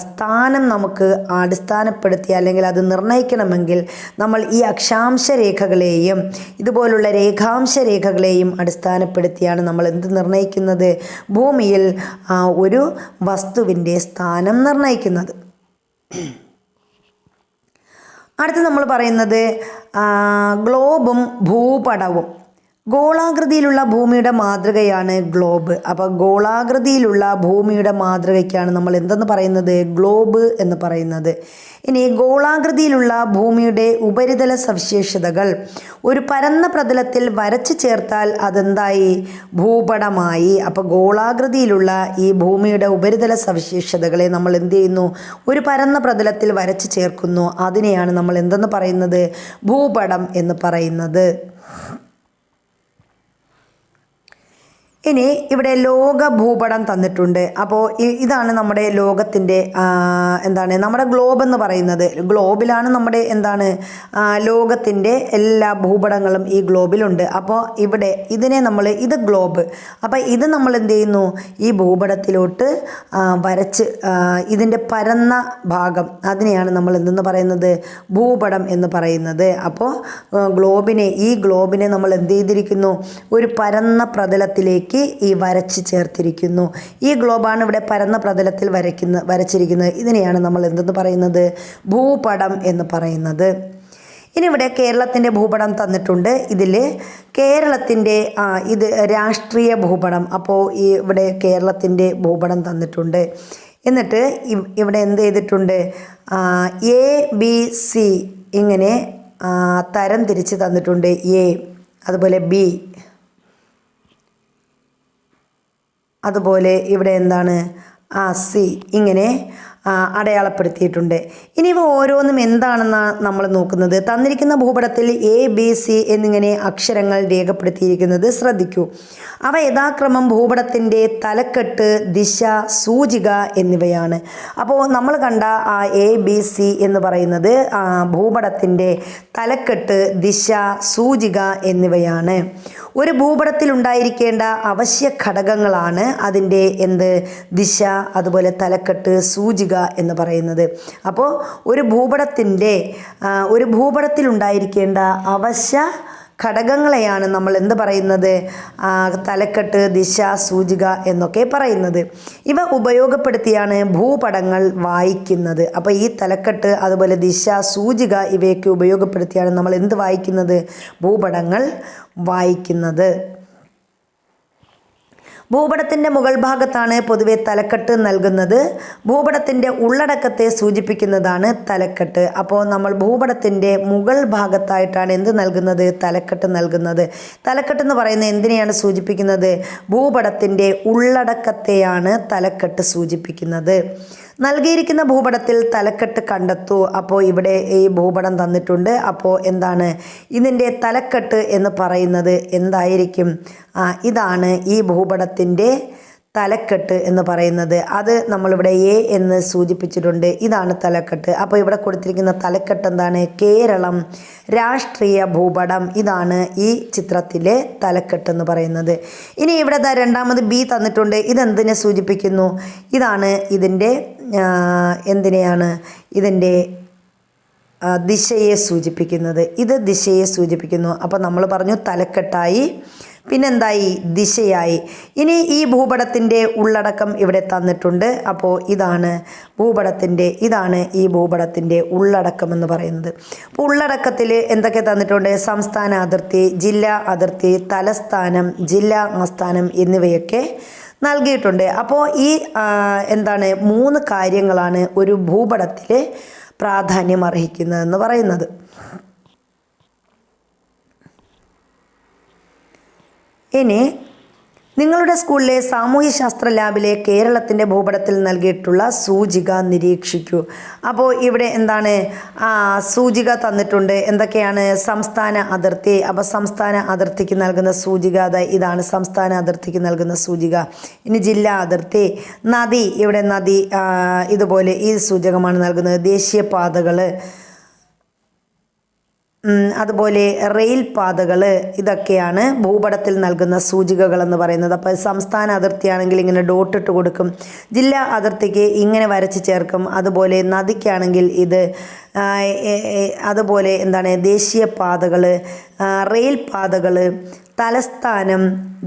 സ്ഥാനം നമുക്ക് അടിസ്ഥാനപ്പെടുത്തി അല്ലെങ്കിൽ അത് നിർണ്ണയിക്കണമെങ്കിൽ നമ്മൾ ഈ അക്ഷാംശ രേഖകളെയും ഇതുപോലുള്ള രേഖാംശ രേഖകളെയും അടിസ്ഥാനപ്പെടുത്തിയാണ് നമ്മൾ എന്ത് നിർണ്ണയിക്കുന്നത്? ഭൂമിയിൽ ഒരു വസ്തുവിൻ്റെ സ്ഥാനം നിർണ്ണയിക്കുന്നത്. അടുത്ത് നമ്മൾ പറയുന്നത് ഗ്ലോബും ഭൂപടവും. ഗോളാകൃതിയിലുള്ള ഭൂമിയുടെ മാതൃകയാണ് ഗ്ലോബ്. അപ്പോൾ ഗോളാകൃതിയിലുള്ള ഭൂമിയുടെ മാതൃകയ്ക്കാണ് നമ്മൾ എന്തെന്ന് പറയുന്നത്? ഗ്ലോബ് എന്ന് പറയുന്നത്. ഇനി ഗോളാകൃതിയിലുള്ള ഭൂമിയുടെ ഉപരിതല സവിശേഷതകൾ ഒരു പരന്ന പ്രതലത്തിൽ വരച്ചു ചേർത്താൽ അതെന്തായി? ഭൂപടമായി. അപ്പോൾ ഗോളാകൃതിയിലുള്ള ഈ ഭൂമിയുടെ ഉപരിതല സവിശേഷതകളെ നമ്മൾ എന്ത് ചെയ്യുന്നു? ഒരു പരന്ന പ്രതലത്തിൽ വരച്ചു ചേർക്കുന്നു. അതിനെയാണ് നമ്മൾ എന്തെന്ന് പറയുന്നത്? ഭൂപടം എന്ന് പറയുന്നത്. ഇനി ഇവിടെ ലോക ഭൂപടം തന്നിട്ടുണ്ട്. അപ്പോൾ ഇതാണ് നമ്മുടെ ലോകത്തിൻ്റെ എന്താണ് നമ്മുടെ ഗ്ലോബ് എന്ന് പറയുന്നത്. ഗ്ലോബിലാണ് നമ്മുടെ എന്താണ് ലോകത്തിൻ്റെ എല്ലാ ഭൂപടങ്ങളും ഈ ഗ്ലോബിലുണ്ട്. അപ്പോൾ ഇവിടെ ഇത് ഗ്ലോബ്. അപ്പോൾ ഇത് നമ്മൾ എന്ത് ചെയ്യുന്നു, ഈ ഭൂപടത്തിലോട്ട് വരച്ച് ഇതിൻ്റെ പരന്ന ഭാഗം അതിനെയാണ് നമ്മൾ എന്തെന്ന് പറയുന്നത്, ഭൂപടം എന്ന് പറയുന്നത്. അപ്പോൾ ഈ ഗ്ലോബിനെ നമ്മൾ എന്ത് ചെയ്തിരിക്കുന്നു, ഒരു പരന്ന പ്രതലത്തിലേക്ക് ഈ വരച്ച് ചേർത്തിരിക്കുന്നു. ഈ ഗ്ലോബാണ് ഇവിടെ പരന്ന പ്രതലത്തിൽ വരച്ചിരിക്കുന്നത്. ഇതിനെയാണ് നമ്മൾ എന്തെന്ന് പറയുന്നത്, ഭൂപടം എന്ന് പറയുന്നത്. ഇനി ഇവിടെ കേരളത്തിൻ്റെ ഭൂപടം തന്നിട്ടുണ്ട്. ഇതിൽ കേരളത്തിൻ്റെ ഇത് രാഷ്ട്രീയ ഭൂപടം. അപ്പോൾ ഇവിടെ കേരളത്തിൻ്റെ ഭൂപടം തന്നിട്ടുണ്ട്. എന്നിട്ട് ഇവിടെ എന്ത് ചെയ്തിട്ടുണ്ട്, ABC ഇങ്ങനെ തരം തിരിച്ച് തന്നിട്ടുണ്ട്. A, അതുപോലെ B, അതുപോലെ ഇവിടെ എന്താണ് C ഇങ്ങനെ അടയാളപ്പെടുത്തിയിട്ടുണ്ട്. ഇനി ഇവ ഓരോന്നും എന്താണെന്നാണ് നമ്മൾ നോക്കുന്നത്. തന്നിരിക്കുന്ന ഭൂപടത്തിൽ ABC എന്നിങ്ങനെ അക്ഷരങ്ങൾ രേഖപ്പെടുത്തിയിരിക്കുന്നത് ശ്രദ്ധിക്കൂ. അവ യഥാക്രമം ഭൂപടത്തിൻ്റെ തലക്കെട്ട്, ദിശ, സൂചിക എന്നിവയാണ്. അപ്പോൾ നമ്മൾ കണ്ട ABC എന്ന് പറയുന്നത് ഭൂപടത്തിൻ്റെ തലക്കെട്ട്, ദിശ, സൂചിക എന്നിവയാണ്. ഒരു ഭൂപടത്തിൽ ഉണ്ടായിരിക്കേണ്ട അവശ്യ ഘടകങ്ങളാണ് അതിൻ്റെ ദിശ, അതുപോലെ തലക്കെട്ട്, സൂചിക എന്ന് പറയുന്നത്. അപ്പോൾ ഒരു ഭൂപടത്തിൽ ഉണ്ടായിരിക്കേണ്ട അവശ്യ ഘടകങ്ങളെയാണ് നമ്മൾ എന്ത് പറയുന്നത്, തലക്കെട്ട്, ദിശ, സൂചിക എന്നൊക്കെ പറയുന്നത്. ഇവ ഉപയോഗപ്പെടുത്തിയാണ് ഭൂപടങ്ങൾ വായിക്കുന്നത്. അപ്പോൾ ഈ തലക്കെട്ട്, അതുപോലെ ദിശ, സൂചിക ഇവയൊക്കെ ഉപയോഗപ്പെടുത്തിയാണ് നമ്മൾ എന്ത് വായിക്കുന്നത്, ഭൂപടങ്ങൾ വായിക്കുന്നത്. ഭൂപടത്തിൻ്റെ മുകൾ ഭാഗത്താണ് പൊതുവെ തലക്കെട്ട് നൽകുന്നത്. ഭൂപടത്തിൻ്റെ ഉള്ളടക്കത്തെ സൂചിപ്പിക്കുന്നതാണ് തലക്കെട്ട്. അപ്പോൾ നമ്മൾ ഭൂപടത്തിൻ്റെ മുകൾ ഭാഗത്തായിട്ടാണ് എന്ത് നൽകുന്നത്, തലക്കെട്ട് നൽകുന്നത്. തലക്കെട്ട് എന്ന് പറയുന്നത് എന്തിനെയാണ് സൂചിപ്പിക്കുന്നത്, ഭൂപടത്തിൻ്റെ ഉള്ളടക്കത്തെയാണ് തലക്കെട്ട് സൂചിപ്പിക്കുന്നത്. നൽകിയിരിക്കുന്ന ഭൂപടത്തിൽ തലക്കെട്ട് കണ്ടെത്തൂ. അപ്പോൾ ഇവിടെ ഈ ഭൂപടം തന്നിട്ടുണ്ട്. അപ്പോൾ എന്താണ് ഇതിൻ്റെ തലക്കെട്ട് എന്ന് പറയുന്നത്, എന്തായിരിക്കും, ഇതാണ് ഈ ഭൂപടത്തിൻ്റെ തലക്കെട്ട് എന്ന് പറയുന്നത്. അത് നമ്മളിവിടെ A എന്ന് സൂചിപ്പിച്ചിട്ടുണ്ട്. ഇതാണ് തലക്കെട്ട്. അപ്പോൾ ഇവിടെ കൊടുത്തിരിക്കുന്ന തലക്കെട്ട് എന്താണ്, കേരളം രാഷ്ട്രീയ ഭൂപടം. ഇതാണ് ഈ ചിത്രത്തിലെ തലക്കെട്ട് എന്ന് പറയുന്നത്. ഇനി ഇവിടെ രണ്ടാമത് B തന്നിട്ടുണ്ട്. ഇതെന്തിനെ സൂചിപ്പിക്കുന്നു, ഇതാണ് ഇതിൻ്റെ ഇതിൻ്റെ ദിശയെ സൂചിപ്പിക്കുന്നത്. ഇത് ദിശയെ സൂചിപ്പിക്കുന്നു. അപ്പോൾ നമ്മൾ പറഞ്ഞു തലക്കെട്ടായി, പിന്നെന്തായി, ദിശയായി. ഇനി ഈ ഭൂപടത്തിൻ്റെ ഉള്ളടക്കം ഇവിടെ തന്നിട്ടുണ്ട്. അപ്പോൾ ഇതാണ് ഈ ഭൂപടത്തിൻ്റെ ഉള്ളടക്കം എന്ന് പറയുന്നത്. അപ്പോൾ ഉള്ളടക്കത്തിൽ എന്തൊക്കെ തന്നിട്ടുണ്ട്, സംസ്ഥാന അതിർത്തി, ജില്ലാ അതിർത്തി, തലസ്ഥാനം, ജില്ലാ ആസ്ഥാനം എന്നിവയൊക്കെ നൽകിയിട്ടുണ്ട്. അപ്പോൾ ഈ 3 കാര്യങ്ങളാണ് ഒരു ഭൂപടത്തിൽ പ്രാധാന്യം അർഹിക്കുന്നതെന്ന് പറയുന്നത്. ഇനി നിങ്ങളുടെ സ്കൂളിലെ സാമൂഹ്യശാസ്ത്ര ലാബിലെ കേരളത്തിൻ്റെ ഭൂപടത്തിൽ നൽകിയിട്ടുള്ള സൂചിക നിരീക്ഷിക്കൂ. അപ്പോൾ ഇവിടെ സൂചിക തന്നിട്ടുണ്ട്. എന്തൊക്കെയാണ്, സംസ്ഥാന അതിർത്തി. അപ്പോൾ സംസ്ഥാന അതിർത്തിക്ക് നൽകുന്ന സൂചിക ഇതാണ് സംസ്ഥാന അതിർത്തിക്ക് നൽകുന്ന സൂചിക. ഇനി ജില്ലാ അതിർത്തി, നദി, ഇവിടെ നദി ഇതുപോലെ ഈ സൂചകമാണ് നൽകുന്നത്. ദേശീയപാതകൾ, അതുപോലെ റെയിൽ പാതകൾ, ഇതൊക്കെയാണ് ഭൂപടത്തിൽ നൽകുന്ന സൂചികകൾ എന്ന് പറയുന്നത്. അപ്പോൾ സംസ്ഥാന അതിർത്തിയാണെങ്കിൽ ഇങ്ങനെ ഡോട്ടിട്ട് കൊടുക്കും, ജില്ലാ അതിർത്തിക്ക് ഇങ്ങനെ വരച്ച് ചേർക്കും, അതുപോലെ നദിക്കാണെങ്കിൽ ഇത്, അതുപോലെ ദേശീയപാതകൾ, റെയിൽ പാതകൾ, തലസ്ഥാനം,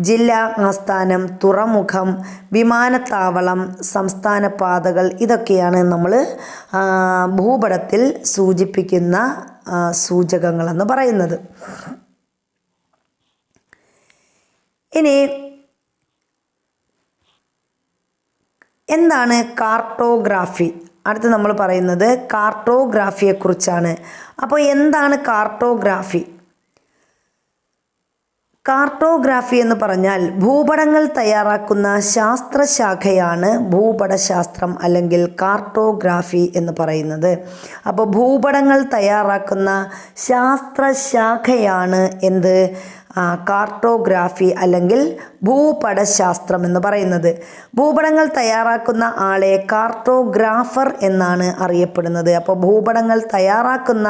ജില്ലാ ആസ്ഥാനം, തുറമുഖം, വിമാനത്താവളം, സംസ്ഥാന പാതകൾ, ഇതൊക്കെയാണ് നമ്മൾ ഭൂപടത്തിൽ സൂചിപ്പിക്കുന്ന സൂചകങ്ങളെന്ന് പറയുന്നത്. ഇനി എന്താണ് കാർട്ടോഗ്രാഫി? അടുത്ത് നമ്മൾ പറയുന്നത് കാർട്ടോഗ്രാഫിയെക്കുറിച്ചാണ്. അപ്പോൾ എന്താണ് കാർട്ടോഗ്രാഫി? കാർട്ടോഗ്രാഫി എന്ന് പറഞ്ഞാൽ ഭൂപടങ്ങൾ തയ്യാറാക്കുന്ന ശാസ്ത്രശാഖയാണ് ഭൂപടശാസ്ത്രം അല്ലെങ്കിൽ കാർട്ടോഗ്രാഫി എന്ന് പറയുന്നത്. അപ്പോൾ ഭൂപടങ്ങൾ തയ്യാറാക്കുന്ന ശാസ്ത്രശാഖയാണ് കാർട്ടോഗ്രാഫി അല്ലെങ്കിൽ ഭൂപടശാസ്ത്രം എന്ന് പറയുന്നത്. ഭൂപടങ്ങൾ തയ്യാറാക്കുന്ന ആളെ കാർട്ടോഗ്രാഫർ എന്നാണ് അറിയപ്പെടുന്നത്. അപ്പോൾ ഭൂപടങ്ങൾ തയ്യാറാക്കുന്ന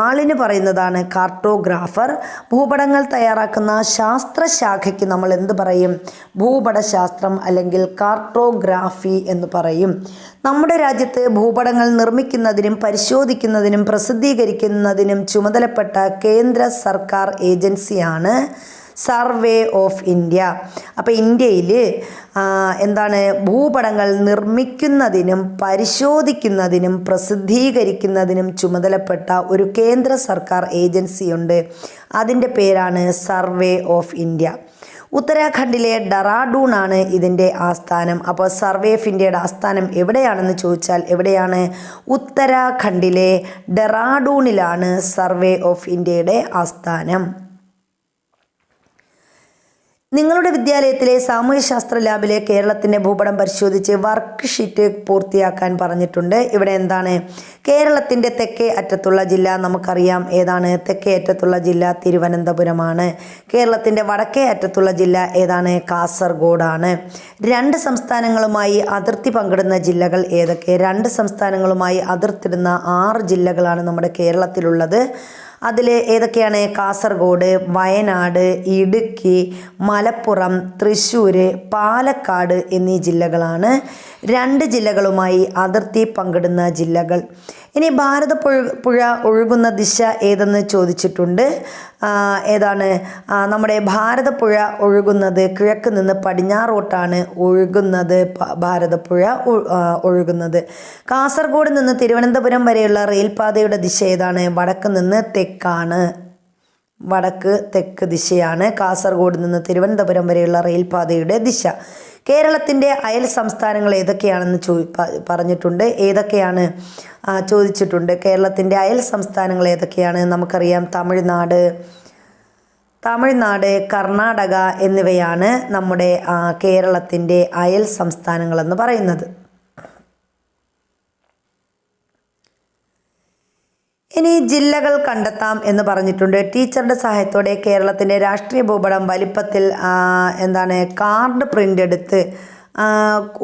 ആളിന് പറയുന്നതാണ് കാർട്ടോഗ്രാഫർ. ഭൂപടങ്ങൾ തയ്യാറാക്കുന്ന ശാസ്ത്രശാഖയ്ക്ക് നമ്മൾ എന്ത് പറയും? ഭൂപടശാസ്ത്രം അല്ലെങ്കിൽ കാർട്ടോഗ്രാഫി എന്ന് പറയും. നമ്മുടെ രാജ്യത്ത് ഭൂപടങ്ങൾ നിർമ്മിക്കുന്നതിനും പരിശോധിക്കുന്നതിനും പ്രസിദ്ധീകരിക്കുന്നതിനും ചുമതലപ്പെട്ട കേന്ദ്ര സർക്കാർ ഏജൻസിയാണ് സർവേ ഓഫ് ഇന്ത്യ. അപ്പോൾ ഇന്ത്യയിൽ ഭൂപടങ്ങൾ നിർമ്മിക്കുന്നതിനും പരിശോധിക്കുന്നതിനും പ്രസിദ്ധീകരിക്കുന്നതിനും ചുമതലപ്പെട്ട ഒരു കേന്ദ്ര സർക്കാർ ഏജൻസിയുണ്ട്. അതിൻ്റെ പേരാണ് സർവേ ഓഫ് ഇന്ത്യ. ഉത്തരാഖണ്ഡിലെ ഡെറാഡൂൺ ആണ് ഇതിൻ്റെ ആസ്ഥാനം. അപ്പോൾ സർവേ ഓഫ് ഇന്ത്യയുടെ ആസ്ഥാനം എവിടെയാണെന്ന് ചോദിച്ചാൽ എവിടെയാണ്? ഉത്തരാഖണ്ഡിലെ ഡെറാഡൂണിലാണ് സർവേ ഓഫ് ഇന്ത്യയുടെ ആസ്ഥാനം. നിങ്ങളുടെ വിദ്യാലയത്തിലെ സാമൂഹ്യശാസ്ത്ര ലാബിലെ കേരളത്തിൻ്റെ ഭൂപടം പരിശോധിച്ച് വർക്ക് ഷീറ്റ് പൂർത്തിയാക്കാൻ പറഞ്ഞിട്ടുണ്ട്. ഇവിടെ കേരളത്തിൻ്റെ തെക്കേ അറ്റത്തുള്ള ജില്ല നമുക്കറിയാം ഏതാണ്? തെക്കേ അറ്റത്തുള്ള ജില്ല തിരുവനന്തപുരമാണ്. കേരളത്തിൻ്റെ വടക്കേ അറ്റത്തുള്ള ജില്ല ഏതാണ്? കാസർഗോഡാണ്. 2 സംസ്ഥാനങ്ങളുമായി അതിർത്തി പങ്കിടുന്ന ജില്ലകൾ ഏതൊക്കെ? 2 സംസ്ഥാനങ്ങളുമായി അതിർത്തിടുന്ന 6 ജില്ലകളാണ് നമ്മുടെ കേരളത്തിലുള്ളത്. അതിൽ ഏതൊക്കെയാണ്? കാസർഗോഡ്, വയനാട്, ഇടുക്കി, മലപ്പുറം, തൃശ്ശൂർ, പാലക്കാട് എന്നീ ജില്ലകളാണ് 2 ജില്ലകളുമായി അതിർത്തി പങ്കിടുന്ന ജില്ലകൾ. ഇനി ഭാരതപ്പുഴ ഒഴുകുന്ന ദിശ ഏതെന്ന് ചോദിച്ചിട്ടുണ്ട്. ഏതാണ്? നമ്മുടെ ഭാരതപ്പുഴ ഒഴുകുന്നത് കിഴക്ക് നിന്ന് പടിഞ്ഞാറോട്ടാണ് ഒഴുകുന്നത്. ഭാരതപ്പുഴ ഒഴുകുന്നത്. കാസർഗോഡ് നിന്ന് തിരുവനന്തപുരം വരെയുള്ള റെയിൽപാതയുടെ ദിശ ഏതാണ്? വടക്ക് നിന്ന് തെക്കാണ്. വടക്ക് തെക്ക് ദിശയാണ് കാസർഗോഡ് നിന്ന് തിരുവനന്തപുരം വരെയുള്ള റെയിൽപാതയുടെ ദിശ. കേരളത്തിൻ്റെ അയൽ സംസ്ഥാനങ്ങൾ ഏതൊക്കെയാണെന്ന് പറഞ്ഞിട്ടുണ്ട്. ഏതൊക്കെയാണ് ചോദിച്ചിട്ടുണ്ട്? കേരളത്തിൻ്റെ അയൽ സംസ്ഥാനങ്ങൾ ഏതൊക്കെയാണ്? നമുക്കറിയാം തമിഴ്നാട്, കർണാടക എന്നിവയാണ് നമ്മുടെ കേരളത്തിൻ്റെ അയൽ സംസ്ഥാനങ്ങളെന്ന് പറയുന്നത്. ഇനി ജില്ലകൾ കണ്ടെത്താം എന്ന് പറഞ്ഞിട്ടുണ്ട്. ടീച്ചറുടെ സഹായത്തോടെ കേരളത്തിൻ്റെ രാഷ്ട്രീയ ഭൂപടം വലിപ്പത്തിൽ കാർഡ് പ്രിൻ്റ് എടുത്ത്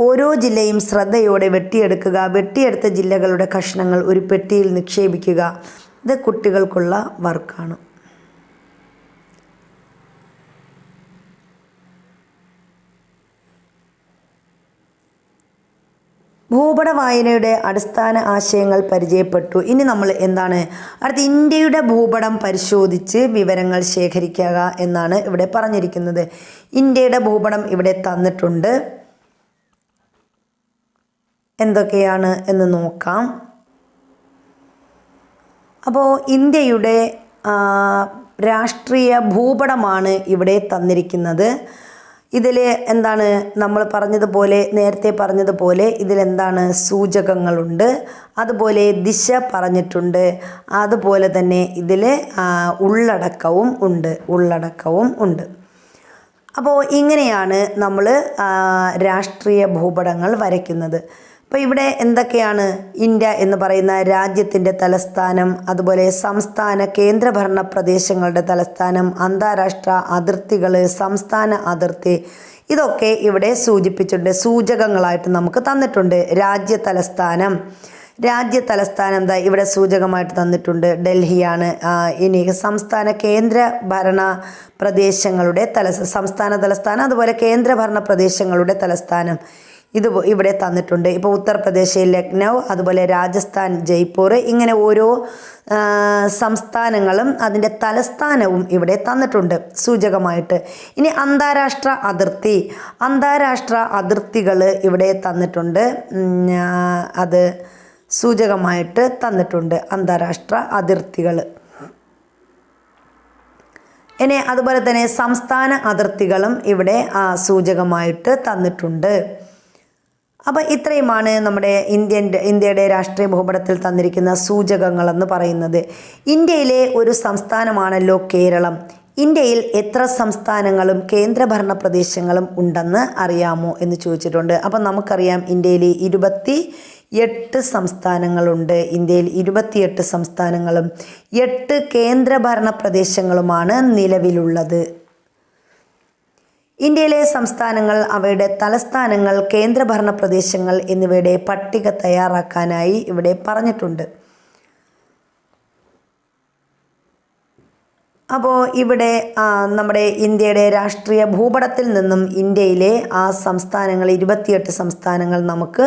ഓരോ ജില്ലയും ശ്രദ്ധയോടെ വെട്ടിയെടുക്കുക. വെട്ടിയെടുത്ത ജില്ലകളുടെ കഷ്ണങ്ങൾ ഒരു പെട്ടിയിൽ നിക്ഷേപിക്കുക. ഇത് കുട്ടികൾക്കുള്ള വർക്കാണ്. ഭൂപട വായനയുടെ അടിസ്ഥാന ആശയങ്ങൾ പരിചയപ്പെട്ടു. ഇനി നമ്മൾ അടുത്ത ഇന്ത്യയുടെ ഭൂപടം പരിശോധിച്ച് വിവരങ്ങൾ ശേഖരിക്കുക എന്നാണ് ഇവിടെ പറഞ്ഞിരിക്കുന്നത്. ഇന്ത്യയുടെ ഭൂപടം ഇവിടെ തന്നിട്ടുണ്ട്. എന്തൊക്കെയാണ് എന്ന് നോക്കാം. അപ്പോൾ ഇന്ത്യയുടെ രാഷ്ട്രീയ ഭൂപടമാണ് ഇവിടെ തന്നിരിക്കുന്നത്. ഇതിൽ നമ്മൾ നേരത്തെ പറഞ്ഞതുപോലെ ഇതിലെന്താണ്? സൂചകങ്ങളുണ്ട്. അതുപോലെ ദിശ പറഞ്ഞിട്ടുണ്ട്. അതുപോലെ തന്നെ ഇതിൽ ഉള്ളടക്കവും ഉണ്ട്. അപ്പോൾ ഇങ്ങനെയാണ് നമ്മൾ രാഷ്ട്രീയ ഭൂപടങ്ങൾ വരയ്ക്കുന്നത്. അപ്പോൾ ഇവിടെ എന്തൊക്കെയാണ്? ഇന്ത്യ എന്ന് പറയുന്ന രാജ്യത്തിൻ്റെ തലസ്ഥാനം, അതുപോലെ സംസ്ഥാന കേന്ദ്രഭരണ പ്രദേശങ്ങളുടെ തലസ്ഥാനം, അന്താരാഷ്ട്ര അതിർത്തികൾ, സംസ്ഥാന അതിർത്തി, ഇതൊക്കെ ഇവിടെ സൂചിപ്പിച്ചിട്ടുണ്ട്. സൂചകങ്ങളായിട്ട് നമുക്ക് തന്നിട്ടുണ്ട്. രാജ്യ തലസ്ഥാനം ഇവിടെ സൂചകമായിട്ട് തന്നിട്ടുണ്ട്. ഡൽഹിയാണ്. ഇനി സംസ്ഥാന കേന്ദ്രഭരണ പ്രദേശങ്ങളുടെ സംസ്ഥാന തലസ്ഥാനം, അതുപോലെ കേന്ദ്രഭരണ പ്രദേശങ്ങളുടെ തലസ്ഥാനം ഇവിടെ തന്നിട്ടുണ്ട്. ഇപ്പോൾ ഉത്തർപ്രദേശ് ലക്നൗ, അതുപോലെ രാജസ്ഥാൻ ജയ്പൂർ, ഇങ്ങനെ ഓരോ സംസ്ഥാനങ്ങളും അതിൻ്റെ തലസ്ഥാനവും ഇവിടെ തന്നിട്ടുണ്ട് സൂചകമായിട്ട്. ഇനി അന്താരാഷ്ട്ര അതിർത്തികൾ ഇവിടെ തന്നിട്ടുണ്ട്. അത് സൂചകമായിട്ട് തന്നിട്ടുണ്ട്, അന്താരാഷ്ട്ര അതിർത്തികൾ. ഇനി അതുപോലെ തന്നെ സംസ്ഥാന അതിർത്തികളും ഇവിടെ സൂചകമായിട്ട് തന്നിട്ടുണ്ട്. അപ്പോൾ ഇത്രയുമാണ് നമ്മുടെ ഇന്ത്യയുടെ രാഷ്ട്രീയ ഭൂപടത്തിൽ തന്നിരിക്കുന്ന സൂചകങ്ങളെന്ന് പറയുന്നത്. ഇന്ത്യയിലെ ഒരു സംസ്ഥാനമാണല്ലോ കേരളം. ഇന്ത്യയിൽ എത്ര സംസ്ഥാനങ്ങളും കേന്ദ്രഭരണ പ്രദേശങ്ങളും ഉണ്ടെന്ന് അറിയാമോ എന്ന് ചോദിച്ചിട്ടുണ്ട്. അപ്പം നമുക്കറിയാം ഇന്ത്യയിൽ 28 സംസ്ഥാനങ്ങളുണ്ട്. ഇന്ത്യയിൽ 28 സംസ്ഥാനങ്ങളും 8 കേന്ദ്രഭരണ പ്രദേശങ്ങളുമാണ് നിലവിലുള്ളത്. ഇന്ത്യയിലെ സംസ്ഥാനങ്ങൾ, അവയുടെ തലസ്ഥാനങ്ങൾ, കേന്ദ്രഭരണ പ്രദേശങ്ങൾ എന്നിവയുടെ പട്ടിക തയ്യാറാക്കാനായി ഇവിടെ പറഞ്ഞിട്ടുണ്ട്. അപ്പോൾ ഇവിടെ നമ്മുടെ ഇന്ത്യയുടെ രാഷ്ട്രീയ ഭൂപടത്തിൽ നിന്നും ഇന്ത്യയിലെ ആ സംസ്ഥാനങ്ങൾ 28 സംസ്ഥാനങ്ങൾ നമുക്ക്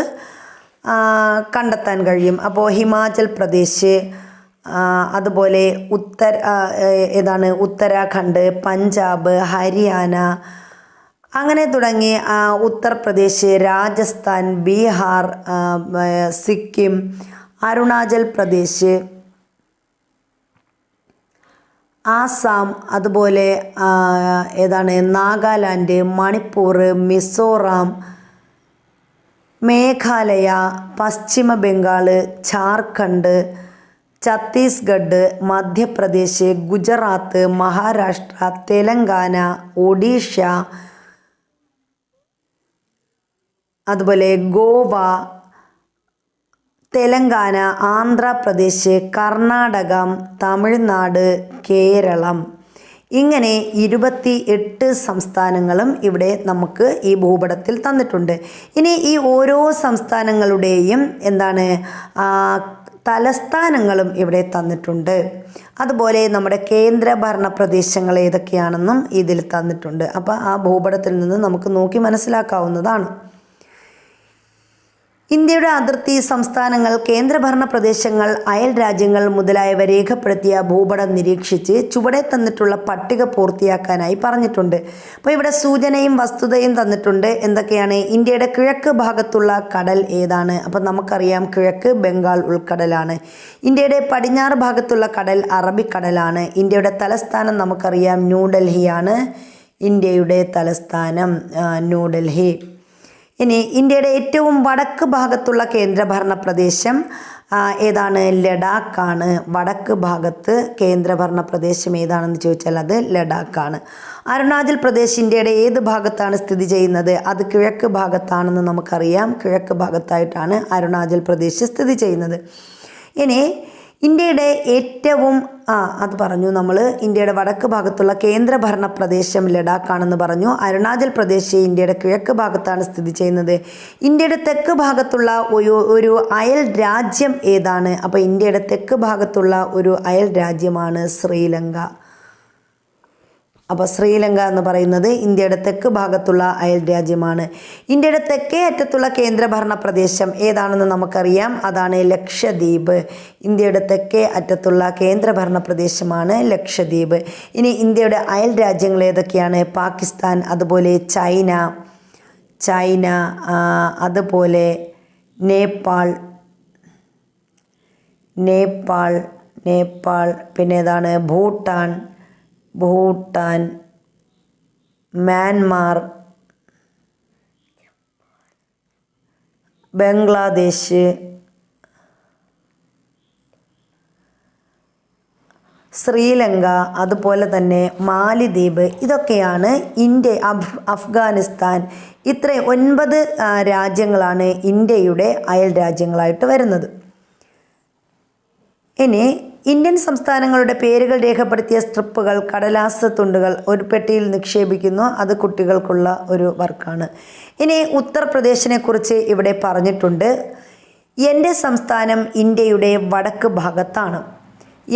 കണ്ടെത്താൻ കഴിയും. അപ്പോൾ ഹിമാചൽ പ്രദേശ്, അതുപോലെ ഉത്തരാഖണ്ഡ്, പഞ്ചാബ്, ഹരിയാന, അങ്ങനെ തുടങ്ങി ഉത്തർപ്രദേശ്, രാജസ്ഥാൻ, ബീഹാർ, സിക്കിം, അരുണാചൽ പ്രദേശ്, ആസാം, അതുപോലെ നാഗാലാൻഡ്, മണിപ്പൂർ, മിസോറാം, മേഘാലയ, പശ്ചിമ ബംഗാൾ, ജാർഖണ്ഡ്, ഛത്തീസ്ഗഡ്, മധ്യപ്രദേശ്, ഗുജറാത്ത്, മഹാരാഷ്ട്ര, തെലങ്കാന, ഒഡീഷ, അതുപോലെ ഗോവ, തെലങ്കാന, ആന്ധ്രാപ്രദേശ്, കർണാടക, തമിഴ്നാട്, കേരളം, ഇങ്ങനെ 28 സംസ്ഥാനങ്ങളും ഇവിടെ നമുക്ക് ഈ ഭൂപടത്തിൽ തന്നിട്ടുണ്ട്. ഇനി ഈ ഓരോ സംസ്ഥാനങ്ങളുടെയും തലസ്ഥാനങ്ങളും ഇവിടെ തന്നിട്ടുണ്ട്. അതുപോലെ നമ്മുടെ കേന്ദ്രഭരണ പ്രദേശങ്ങൾ ഏതൊക്കെയാണെന്നും ഇതിൽ തന്നിട്ടുണ്ട്. അപ്പോൾ ആ ഭൂപടത്തിൽ നിന്ന് നമുക്ക് നോക്കി മനസ്സിലാക്കാവുന്നതാണ്. ഇന്ത്യയുടെ അതിർത്തി, സംസ്ഥാനങ്ങൾ, കേന്ദ്രഭരണ പ്രദേശങ്ങൾ, അയൽ രാജ്യങ്ങൾ മുതലായവ രേഖപ്പെടുത്തിയ ഭൂപടം നിരീക്ഷിച്ച് ചുവടെ തന്നിട്ടുള്ള പട്ടിക പൂർത്തിയാക്കാനായി പറഞ്ഞിട്ടുണ്ട്. അപ്പോൾ ഇവിടെ സൂചനയും വസ്തുതയും തന്നിട്ടുണ്ട്. എന്തൊക്കെയാണ്? ഇന്ത്യയുടെ കിഴക്ക് ഭാഗത്തുള്ള കടൽ ഏതാണ്? അപ്പം നമുക്കറിയാം കിഴക്ക് ബംഗാൾ ഉൾക്കടലാണ്. ഇന്ത്യയുടെ പടിഞ്ഞാറ് ഭാഗത്തുള്ള കടൽ അറബിക്കടലാണ്. ഇന്ത്യയുടെ തലസ്ഥാനം നമുക്കറിയാം ന്യൂഡൽഹിയാണ്. ഇന്ത്യയുടെ തലസ്ഥാനം ന്യൂഡൽഹി. ഇനി ഇന്ത്യയുടെ ഏറ്റവും വടക്ക് ഭാഗത്തുള്ള കേന്ദ്രഭരണ പ്രദേശം ഏതാണ്? ലഡാക്കാണ്. വടക്ക് ഭാഗത്ത് കേന്ദ്രഭരണ പ്രദേശം ഏതാണെന്ന് ചോദിച്ചാൽ അത് ലഡാക്കാണ്. അരുണാചൽ പ്രദേശ് ഇന്ത്യയുടെ ഏത് ഭാഗത്താണ് സ്ഥിതി ചെയ്യുന്നത്? അത് കിഴക്ക് ഭാഗത്താണെന്ന് നമുക്കറിയാം. കിഴക്ക് ഭാഗത്തായിട്ടാണ് അരുണാചൽ പ്രദേശ് സ്ഥിതി ചെയ്യുന്നത്. ഇനി ഇന്ത്യയുടെ ഏറ്റവും അത് പറഞ്ഞു നമ്മൾ. ഇന്ത്യയുടെ വടക്ക് ഭാഗത്തുള്ള കേന്ദ്രഭരണ പ്രദേശം ലഡാക്കാണെന്ന് പറഞ്ഞു. അരുണാചൽ പ്രദേശ് ഇന്ത്യയുടെ കിഴക്ക് ഭാഗത്താണ് സ്ഥിതി ചെയ്യുന്നത്. ഇന്ത്യയുടെ തെക്ക് ഭാഗത്തുള്ള ഒരു അയൽ രാജ്യം ഏതാണ്? അപ്പോൾ ഇന്ത്യയുടെ തെക്ക് ഭാഗത്തുള്ള ഒരു അയൽ രാജ്യമാണ് ശ്രീലങ്ക. അപ്പോൾ ശ്രീലങ്ക എന്ന് പറയുന്നത് ഇന്ത്യയുടെ തെക്ക് ഭാഗത്തുള്ള അയൽ രാജ്യമാണ്. ഇന്ത്യയുടെ തെക്കേ അറ്റത്തുള്ള കേന്ദ്രഭരണ പ്രദേശം ഏതാണെന്ന് നമുക്കറിയാം. അതാണ് ലക്ഷദ്വീപ്. ഇന്ത്യയുടെ തെക്കേ അറ്റത്തുള്ള കേന്ദ്രഭരണ പ്രദേശമാണ് ലക്ഷദ്വീപ്. ഇനി ഇന്ത്യയുടെ അയൽ രാജ്യങ്ങൾ ഏതൊക്കെയാണ്? പാകിസ്ഥാൻ, അതുപോലെ ചൈന, അതുപോലെ നേപ്പാൾ, പിന്നെ ഏതാണ്? ഭൂട്ടാൻ, മ്യാൻമാർ, ബംഗ്ലാദേശ്, ശ്രീലങ്ക, അതുപോലെ തന്നെ മാലിദ്വീപ്. ഇതൊക്കെയാണ് അഫ്ഗാനിസ്ഥാൻ. ഇത്ര 9 രാജ്യങ്ങളാണ് ഇന്ത്യയുടെ അയൽ രാജ്യങ്ങളായിട്ട് വരുന്നത്. ഇനി ഇന്ത്യൻ സംസ്ഥാനങ്ങളുടെ പേരുകൾ രേഖപ്പെടുത്തിയ സ്ട്രിപ്പുകൾ, കടലാസ് തുണ്ടുകൾ ഒരു പെട്ടിയിൽ നിക്ഷേപിക്കുന്നു. അത് കുട്ടികൾക്കുള്ള ഒരു വർക്കാണ്. ഇനി ഉത്തർപ്രദേശിനെ കുറിച്ച് ഇവിടെ പറഞ്ഞിട്ടുണ്ട്. എൻ്റെ സംസ്ഥാനം ഇന്ത്യയുടെ വടക്ക് ഭാഗത്താണ്.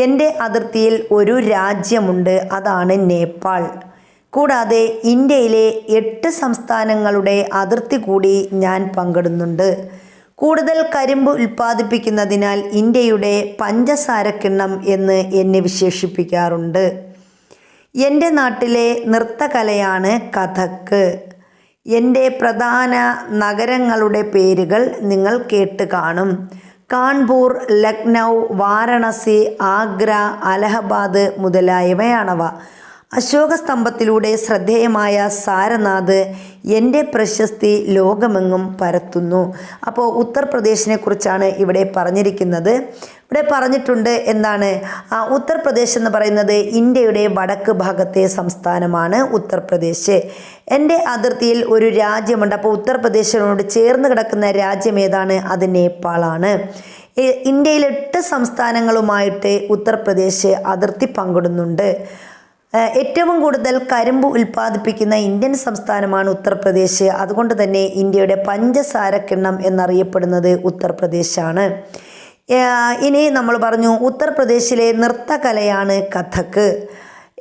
എൻ്റെ അതിർത്തിയിൽ ഒരു രാജ്യമുണ്ട്, അതാണ് നേപ്പാൾ. കൂടാതെ ഇന്ത്യയിലെ 8 സംസ്ഥാനങ്ങളുടെ അതിർത്തി കൂടി ഞാൻ പങ്കിടുന്നുണ്ട്. കൂടുതൽ കരിമ്പ് ഉൽപ്പാദിപ്പിക്കുന്നതിനാൽ ഇന്ത്യയുടെ പഞ്ചസാരക്കിണ്ണം എന്ന് എന്നെ വിശേഷിപ്പിക്കാറുണ്ട്. എൻ്റെ നാട്ടിലെ നൃത്തകലയാണ് കഥക്ക്. എൻ്റെ പ്രധാന നഗരങ്ങളുടെ പേരുകൾ നിങ്ങൾ കേട്ട് കാണും. കാൺപൂർ, ലക്നൗ, വാരണാസി, ആഗ്ര, അലഹബാദ് മുതലായവയാണവ. അശോകസ്തംഭത്തിലൂടെ ശ്രദ്ധേയമായ സാരനാഥ് എൻ്റെ പ്രശസ്തി ലോകമെങ്ങും പരത്തുന്നു. അപ്പോൾ ഉത്തർപ്രദേശിനെ കുറിച്ചാണ് ഇവിടെ പറഞ്ഞിരിക്കുന്നത്. ഇവിടെ പറഞ്ഞിട്ടുണ്ട് എന്താണ്, ഉത്തർപ്രദേശ് എന്ന് പറയുന്നത് ഇന്ത്യയുടെ വടക്ക് ഭാഗത്തെ സംസ്ഥാനമാണ് ഉത്തർപ്രദേശ്. എൻ്റെ അതിർത്തിയിൽ ഒരു രാജ്യമുണ്ട്. അപ്പോൾ ഉത്തർപ്രദേശിനോട് ചേർന്ന് കിടക്കുന്ന രാജ്യം ഏതാണ്? അത് നേപ്പാളാണ്. ഇന്ത്യയിൽ 8 സംസ്ഥാനങ്ങളുമായിട്ട് ഉത്തർപ്രദേശ് അതിർത്തി പങ്കിടുന്നുണ്ട്. ഏറ്റവും കൂടുതൽ കരിമ്പ് ഉൽപ്പാദിപ്പിക്കുന്ന ഇന്ത്യൻ സംസ്ഥാനമാണ് ഉത്തർപ്രദേശ്. അതുകൊണ്ട് തന്നെ ഇന്ത്യയുടെ പഞ്ചസാര കിണ്ണം എന്നറിയപ്പെടുന്നത് ഉത്തർപ്രദേശാണ്. ഇനി നമ്മൾ പറഞ്ഞു ഉത്തർപ്രദേശിലെ നൃത്തകലയാണ് കഥക്.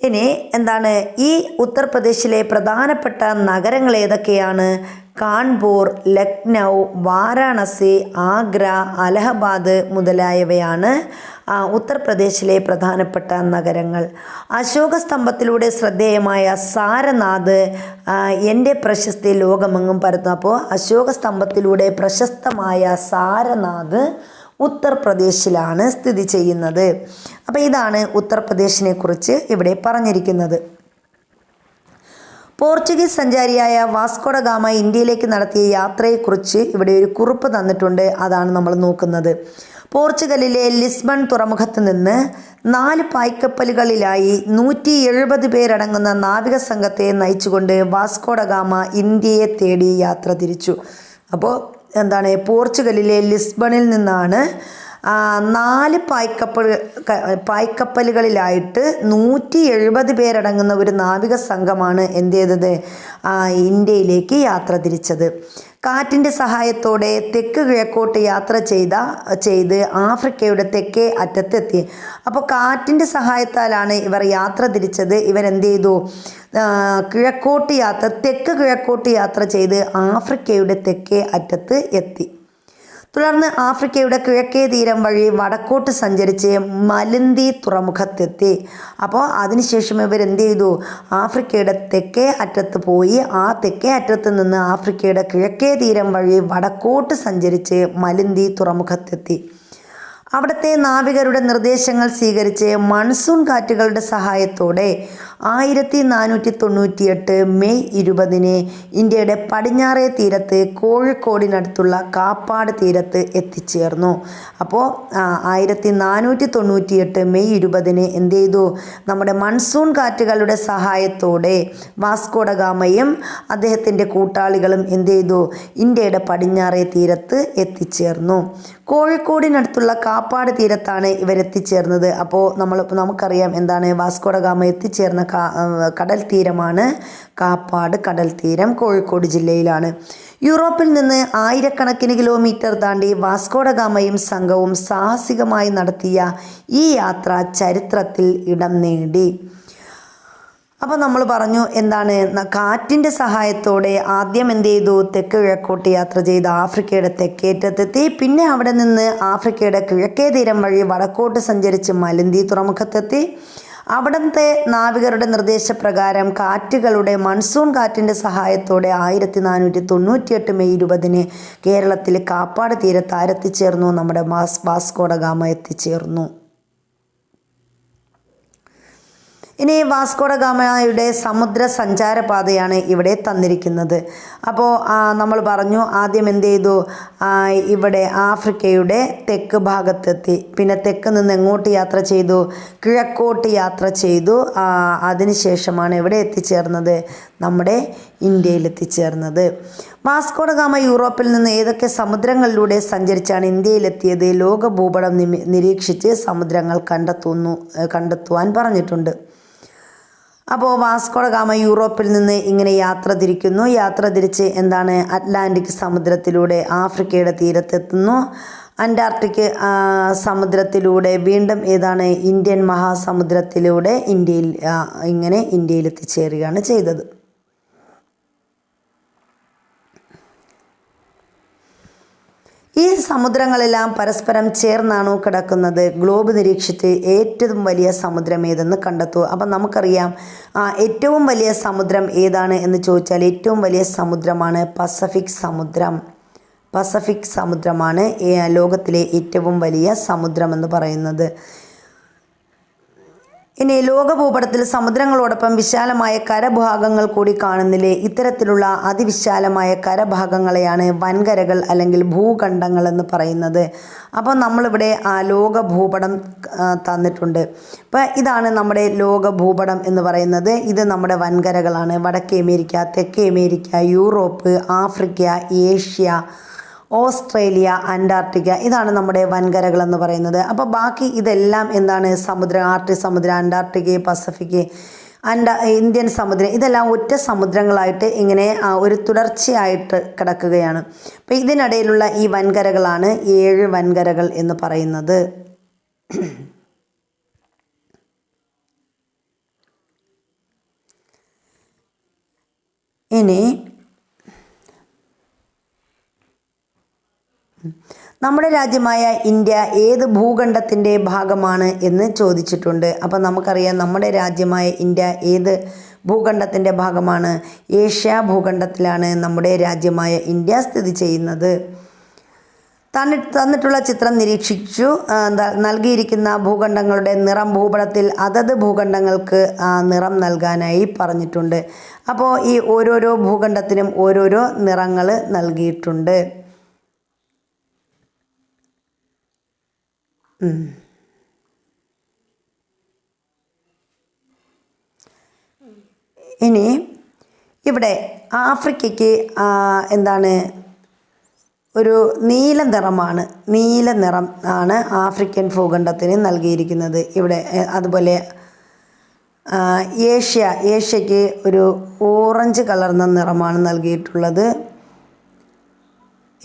ഇനി എന്താണ്, ഈ ഉത്തർപ്രദേശിലെ പ്രധാനപ്പെട്ട നഗരങ്ങൾ ഏതൊക്കെയാണ്? കാൺപൂർ, ലക്നൗ, വാരാണസി, ആഗ്ര, അലഹബാദ് മുതലായവയാണ് ഉത്തർപ്രദേശിലെ പ്രധാനപ്പെട്ട നഗരങ്ങൾ. അശോകസ്തംഭത്തിലൂടെ ശ്രദ്ധേയമായ സാരനാഥ് എൻ്റെ പ്രശസ്തി ലോകമെങ്ങും പരത്തുന്നു. അപ്പോൾ അശോകസ്തംഭത്തിലൂടെ പ്രശസ്തമായ സാരനാഥ് ഉത്തർപ്രദേശിലാണ് സ്ഥിതി ചെയ്യുന്നത്. അപ്പോൾ ഇതാണ് ഉത്തർപ്രദേശിനെ കുറിച്ച് ഇവിടെ പറഞ്ഞിരിക്കുന്നത്. പോർച്ചുഗീസ് സഞ്ചാരിയായ വാസ്കോഡ ഗാമ ഇന്ത്യയിലേക്ക് നടത്തിയ യാത്രയെക്കുറിച്ച് ഇവിടെ ഒരു കുറിപ്പ് തന്നിട്ടുണ്ട്. അതാണ് നമ്മൾ നോക്കുന്നത്. പോർച്ചുഗലിലെ ലിസ്ബൺ തുറമുഖത്ത് നിന്ന് 4 പായ്ക്കപ്പലുകളിലായി 170 പേരടങ്ങുന്ന നാവിക സംഘത്തെ നയിച്ചുകൊണ്ട് വാസ്കോഡ ഗാമ ഇന്ത്യയെ തേടി യാത്ര തിരിച്ചു. അപ്പോൾ എന്താണ്, പോർച്ചുഗലിലെ ലിസ്ബണിൽ നിന്നാണ് 4 പായ്ക്കപ്പലുകളിലായിട്ട് 170 പേരടങ്ങുന്ന ഒരു നാവിക സംഘമാണ് എന്ത് ചെയ്തത്, ഇന്ത്യയിലേക്ക് യാത്ര തിരിച്ചത്. കാറ്റിൻ്റെ സഹായത്തോടെ തെക്ക് കിഴക്കോട്ട് യാത്ര ചെയ്ത് ആഫ്രിക്കയുടെ തെക്കേ അറ്റത്തെത്തി. അപ്പോൾ കാറ്റിൻ്റെ സഹായത്താലാണ് ഇവർ യാത്ര തിരിച്ചത്. ഇവരെന്ത് ചെയ്തു, തെക്ക് കിഴക്കോട്ട് യാത്ര ചെയ്ത് ആഫ്രിക്കയുടെ തെക്കേ അറ്റത്ത് എത്തി. തുടർന്ന് ആഫ്രിക്കയുടെ കിഴക്കേ തീരം വഴി വടക്കോട്ട് സഞ്ചരിച്ച് മലിന്തി തുറമുഖത്തെത്തി. അപ്പോൾ അതിനുശേഷം ഇവരെന്ത് ചെയ്തു, ആഫ്രിക്കയുടെ തെക്കേ അറ്റത്ത് പോയി ആ തെക്കേ അറ്റത്ത് നിന്ന് ആഫ്രിക്കയുടെ കിഴക്കേ തീരം വഴി വടക്കോട്ട് സഞ്ചരിച്ച് മലിന്തി തുറമുഖത്തെത്തി. അവിടുത്തെ നാവികരുടെ നിർദ്ദേശങ്ങൾ സ്വീകരിച്ച് മൺസൂൺ കാറ്റുകളുടെ സഹായത്തോടെ 1498 മെയ് 20 ഇന്ത്യയുടെ പടിഞ്ഞാറേ തീരത്ത് കോഴിക്കോടിനടുത്തുള്ള കാപ്പാട് തീരത്ത് എത്തിച്ചേർന്നു. അപ്പോൾ 1498 മെയ് 20 എന്ത് ചെയ്തു, നമ്മുടെ മൺസൂൺ കാറ്റുകളുടെ സഹായത്തോടെ വാസ്കോഡ ഗാമയും അദ്ദേഹത്തിൻ്റെ കൂട്ടാളികളും എന്ത് ചെയ്തു, ഇന്ത്യയുടെ പടിഞ്ഞാറേ തീരത്ത് എത്തിച്ചേർന്നു. കോഴിക്കോടിനടുത്തുള്ള കാപ്പാട് തീരത്താണ് ഇവരെത്തിച്ചേർന്നത്. അപ്പോൾ നമുക്കറിയാം എന്താണ്, വാസ്കോഡ ഗാമ എത്തിച്ചേർന്ന കടൽ തീരമാണ് കാപ്പാട് കടൽ തീരം, കോഴിക്കോട് ജില്ലയിലാണ്. യൂറോപ്പിൽ നിന്ന് ആയിരക്കണക്കിന് കിലോമീറ്റർ താണ്ടി വാസ്കോഡ ഗാമയും സംഘവും സാഹസികമായി നടത്തിയ ഈ യാത്ര ചരിത്രത്തിൽ ഇടം നേടി. അപ്പോൾ നമ്മൾ പറഞ്ഞു എന്താണ്, കാറ്റിൻ്റെ സഹായത്തോടെ ആദ്യം എന്ത് ചെയ്തു, തെക്ക് കിഴക്കോട്ട് യാത്ര ചെയ്ത് ആഫ്രിക്കയുടെ തെക്കേറ്റത്തെത്തി. പിന്നെ അവിടെ നിന്ന് ആഫ്രിക്കയുടെ കിഴക്കേ തീരം വഴി വടക്കോട്ട് സഞ്ചരിച്ച് മലിന്തി തുറമുഖത്തെത്തി. അവിടുത്തെ നാവികരുടെ നിർദ്ദേശപ്രകാരം മൺസൂൺ കാറ്റിൻ്റെ സഹായത്തോടെ 1498 മെയ് 20 കേരളത്തിൽ കാപ്പാട് തീരത്ത് ആരെത്തിച്ചേർന്നു, നമ്മുടെ വാസ്കോഡ ഗാമ എത്തിച്ചേർന്നു. ഇനി വാസ്കോഡ ഗാമയുടെ സമുദ്ര സഞ്ചാരപാതയാണ് ഇവിടെ തന്നിരിക്കുന്നത്. അപ്പോൾ നമ്മൾ പറഞ്ഞു ആദ്യം എന്ത് ചെയ്തു, ഇവിടെ ആഫ്രിക്കയുടെ തെക്ക് ഭാഗത്തെത്തി. പിന്നെ തെക്ക് നിന്ന് എങ്ങോട്ട് യാത്ര ചെയ്തു, കിഴക്കോട്ട് യാത്ര ചെയ്തു. അതിനുശേഷമാണ് ഇവിടെ എത്തിച്ചേർന്നത്, നമ്മുടെ ഇന്ത്യയിൽ എത്തിച്ചേർന്നത്. വാസ്കോഡ ഗാമ യൂറോപ്പിൽ നിന്ന് ഏതൊക്കെ സമുദ്രങ്ങളിലൂടെ സഞ്ചരിച്ചാണ് ഇന്ത്യയിലെത്തിയത്? ലോക ഭൂപടം നിരീക്ഷിച്ച് സമുദ്രങ്ങൾ കണ്ടെത്തുവാൻ പറഞ്ഞിട്ടുണ്ട്. അപ്പോൾ വാസ്കോഡ ഗാമ യൂറോപ്പിൽ നിന്ന് ഇങ്ങനെ യാത്ര തിരിച്ച് എന്താണ്, അറ്റ്ലാന്റിക് സമുദ്രത്തിലൂടെ ആഫ്രിക്കയുടെ തീരത്തെത്തുന്നു. അന്റാർട്ടിക് സമുദ്രത്തിലൂടെ വീണ്ടും ഏതാണ്, ഇന്ത്യൻ മഹാസമുദ്രത്തിലൂടെ ഇന്ത്യയിൽ എത്തിച്ചേരുകയാണ് ചെയ്തത്. ഈ സമുദ്രങ്ങളെല്ലാം പരസ്പരം ചേർന്നാണോ കിടക്കുന്നത്? ഗ്ലോബ് നിരീക്ഷിച്ച് ഏറ്റവും വലിയ സമുദ്രം ഏതെന്ന് കണ്ടെത്തൂ. അപ്പം നമുക്കറിയാം ഏറ്റവും വലിയ സമുദ്രം ഏതാണ് എന്ന് ചോദിച്ചാൽ ഏറ്റവും വലിയ സമുദ്രമാണ് പസഫിക് സമുദ്രമാണ് ലോകത്തിലെ ഏറ്റവും വലിയ സമുദ്രം എന്ന് പറയുന്നത്. ഇനി ലോക ഭൂപടത്തിൽ സമുദ്രങ്ങളോടൊപ്പം വിശാലമായ കരഭാഗങ്ങൾ കൂടി കാണുന്നില്ലേ? ഇത്തരത്തിലുള്ള അതിവിശാലമായ കരഭാഗങ്ങളെയാണ് വൻകരകൾ അല്ലെങ്കിൽ ഭൂഖണ്ഡങ്ങൾ എന്ന് പറയുന്നത്. അപ്പോൾ നമ്മളിവിടെ ലോക ഭൂപടം തന്നിട്ടുണ്ട്. അപ്പോൾ ഇതാണ് നമ്മുടെ ലോക ഭൂപടം എന്ന് പറയുന്നത്. ഇത് നമ്മുടെ വൻകരകളാണ്. വടക്കേ അമേരിക്ക, തെക്കേ America, Europe, Africa, Asia, Australia, Antarctica, ഇതാണ് നമ്മുടെ വൻകരകൾ എന്ന് പറയുന്നത്. അപ്പോൾ ബാക്കി ഇതെല്ലാം എന്താണ്? സമുദ്രം, ആർട്ടിക് സമുദ്രം, അന്റാർട്ടിക്ക, പസഫിക്, ഇന്ത്യൻ സമുദ്രം, ഇതെല്ലാം ഒറ്റ സമുദ്രങ്ങളായിട്ട് ഇങ്ങനെ ഒരു തുടർച്ചയായിട്ട് കിടക്കുകയാണ്. അപ്പോൾ ഇതിനിടയിലുള്ള ഈ വൻകരകളാണ് 7 വൻകരകൾ എന്ന് പറയുന്നത്. ഇനി നമ്മുടെ രാജ്യമായ ഇന്ത്യ ഏത് ഭൂഖണ്ഡത്തിൻ്റെ ഭാഗമാണ് എന്ന് ചോദിച്ചിട്ടുണ്ട്. അപ്പോൾ നമുക്കറിയാം നമ്മുടെ രാജ്യമായ ഇന്ത്യ ഏത് ഭൂഖണ്ഡത്തിൻ്റെ ഭാഗമാണ്? ഏഷ്യ ഭൂഖണ്ഡത്തിലാണ് നമ്മുടെ രാജ്യമായ ഇന്ത്യ സ്ഥിതി ചെയ്യുന്നത്. തന്നിട്ടുള്ള ചിത്രം നിരീക്ഷിച്ചു നൽകിയിരിക്കുന്ന ഭൂഖണ്ഡങ്ങളുടെ നിറം ഭൂപടത്തിൽ അതത് ഭൂഖണ്ഡങ്ങൾക്ക് നിറം നൽകാനായി പറഞ്ഞിട്ടുണ്ട്. അപ്പോൾ ഈ ഓരോരോ ഭൂഖണ്ഡത്തിനും ഓരോരോ നിറങ്ങൾ നൽകിയിട്ടുണ്ട്. ഇനി ഇവിടെ ആഫ്രിക്കയ്ക്ക് എന്താണ്? ഒരു നീല നിറമാണ്. നീല നിറം ആണ് ആഫ്രിക്കൻ ഭൂഖണ്ഡത്തിന് നൽകിയിരിക്കുന്നത് ഇവിടെ. അതുപോലെ ഏഷ്യയ്ക്ക് ഒരു ഓറഞ്ച് കലർന്ന നിറമാണ് നൽകിയിട്ടുള്ളത്.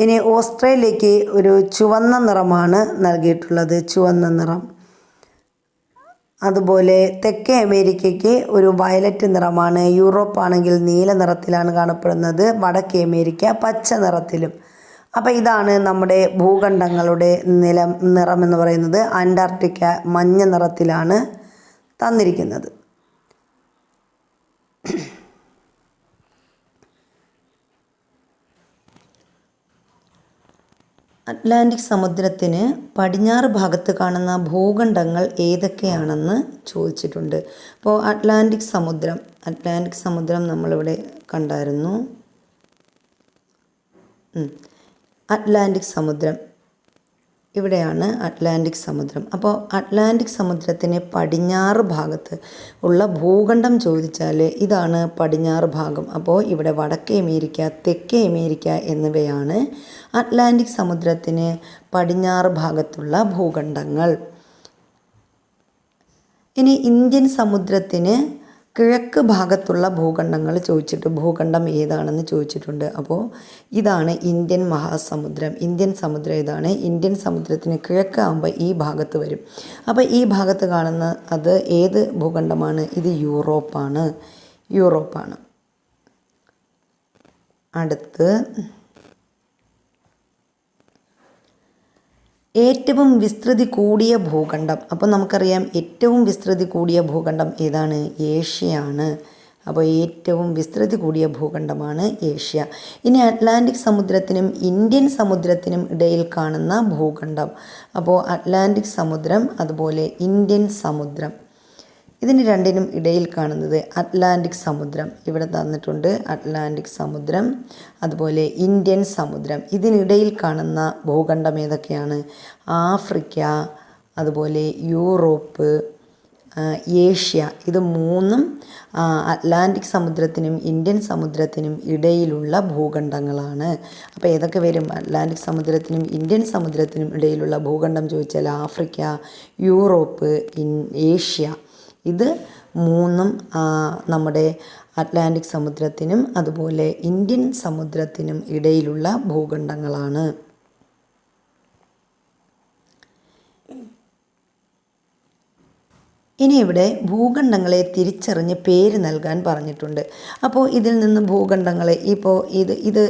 ഇനി ഓസ്ട്രേലിയയ്ക്ക് ഒരു ചുവന്ന നിറമാണ് നൽകിയിട്ടുള്ളത്, ചുവന്ന നിറം. അതുപോലെ തെക്കേ അമേരിക്കയ്ക്ക് ഒരു വയലറ്റ് നിറമാണ്. യൂറോപ്പ് ആണെങ്കിൽ നീല നിറത്തിലാണ് കാണപ്പെടുന്നത്. വടക്കേ അമേരിക്ക പച്ച നിറത്തിലും. അപ്പോൾ ഇതാണ് നമ്മുടെ ഭൂഖണ്ഡങ്ങളുടെ നിറം എന്ന് പറയുന്നത്. അന്റാർട്ടിക്ക മഞ്ഞ നിറത്തിലാണ് തന്നിരിക്കുന്നത്. അറ്റ്ലാന്റിക് സമുദ്രത്തിന് പടിഞ്ഞാറ് ഭാഗത്ത് കാണുന്ന ഭൂഖണ്ഡങ്ങൾ ഏതൊക്കെയാണെന്ന് ചോദിച്ചിട്ടുണ്ട്. അപ്പോൾ അറ്റ്ലാന്റിക് സമുദ്രം നമ്മളിവിടെ കണ്ടായിരുന്നു. അറ്റ്ലാന്റിക് സമുദ്രം ഇവിടെയാണ് അറ്റ്ലാന്റിക് സമുദ്രം. അപ്പോൾ അറ്റ്ലാന്റിക് സമുദ്രത്തിന് പടിഞ്ഞാറ് ഭാഗത്ത് ഉള്ള ഭൂഖണ്ഡം ചോദിച്ചാൽ ഇതാണ് പടിഞ്ഞാറ് ഭാഗം. അപ്പോൾ ഇവിടെ വടക്കേ അമേരിക്ക, തെക്കേ അമേരിക്ക എന്നിവയാണ് അറ്റ്ലാന്റിക് സമുദ്രത്തിന് പടിഞ്ഞാറ് ഭാഗത്തുള്ള ഭൂഖണ്ഡങ്ങൾ. ഇനി ഇന്ത്യൻ സമുദ്രത്തിന് കിഴക്ക് ഭാഗത്തുള്ള ഭൂഖണ്ഡം ഏതാണെന്ന് ചോദിച്ചിട്ടുണ്ട്. അപ്പോൾ ഇതാണ് ഇന്ത്യൻ മഹാസമുദ്രം. ഇന്ത്യൻ സമുദ്രം ഇതാണ്. ഇന്ത്യൻ സമുദ്രത്തിന് കിഴക്കാകുമ്പോൾ ഈ ഭാഗത്ത് വരും. അപ്പോൾ ഈ ഭാഗത്ത് കാണുന്ന അത് ഏത് ഭൂഖണ്ഡമാണ്? ഇത് യൂറോപ്പാണ്. അടുത്ത് ഏറ്റവും വിസ്തൃതി കൂടിയ ഭൂഖണ്ഡം. അപ്പോൾ നമുക്കറിയാം ഏറ്റവും വിസ്തൃതി കൂടിയ ഭൂഖണ്ഡം ഏതാണ്? ഏഷ്യയാണ്. അപ്പോൾ ഏറ്റവും വിസ്തൃതി കൂടിയ ഭൂഖണ്ഡമാണ് ഏഷ്യ. ഇനി അറ്റ്ലാന്റിക് സമുദ്രത്തിനും ഇന്ത്യൻ സമുദ്രത്തിനും ഇടയിൽ കാണുന്ന ഭൂഖണ്ഡം. അപ്പോൾ അറ്റ്ലാന്റിക് സമുദ്രം അതുപോലെ ഇന്ത്യൻ സമുദ്രം, ഇതിന് രണ്ടിനും ഇടയിൽ കാണുന്നത് അറ്റ്ലാന്റിക് സമുദ്രം. ഇവിടെ തന്നിട്ടുണ്ട് അറ്റ്ലാന്റിക് സമുദ്രം അതുപോലെ ഇന്ത്യൻ സമുദ്രം. ഇതിനിടയിൽ കാണുന്ന ഭൂഖണ്ഡം ഏതൊക്കെയാണ്? ആഫ്രിക്ക, അതുപോലെ യൂറോപ്പ്, ഏഷ്യ. ഇത് മൂന്നും അറ്റ്ലാന്റിക് സമുദ്രത്തിനും ഇന്ത്യൻ സമുദ്രത്തിനും ഇടയിലുള്ള ഭൂഖണ്ഡങ്ങളാണ്. അപ്പോൾ ഏതൊക്കെ വരും? അറ്റ്ലാന്റിക് സമുദ്രത്തിനും ഇന്ത്യൻ സമുദ്രത്തിനും ഇടയിലുള്ള ഭൂഖണ്ഡം ചോദിച്ചാൽ ആഫ്രിക്ക, യൂറോപ്പ്, ഏഷ്യ. ഇത് മൂന്നും നമ്മുടെ അറ്റ്ലാന്റിക് സമുദ്രത്തിനും അതുപോലെ ഇന്ത്യൻ സമുദ്രത്തിനും ഇടയിലുള്ള ഭൂഖണ്ഡങ്ങളാണ്. ഇനി ഇവിടെ ഭൂഖണ്ഡങ്ങളെ തിരിച്ചറിഞ്ഞ് പേര് നൽകാൻ പറഞ്ഞിട്ടുണ്ട്. അപ്പോൾ ഇതിൽ നിന്ന് ഭൂഖണ്ഡങ്ങളെ ഇപ്പോൾ ഇത്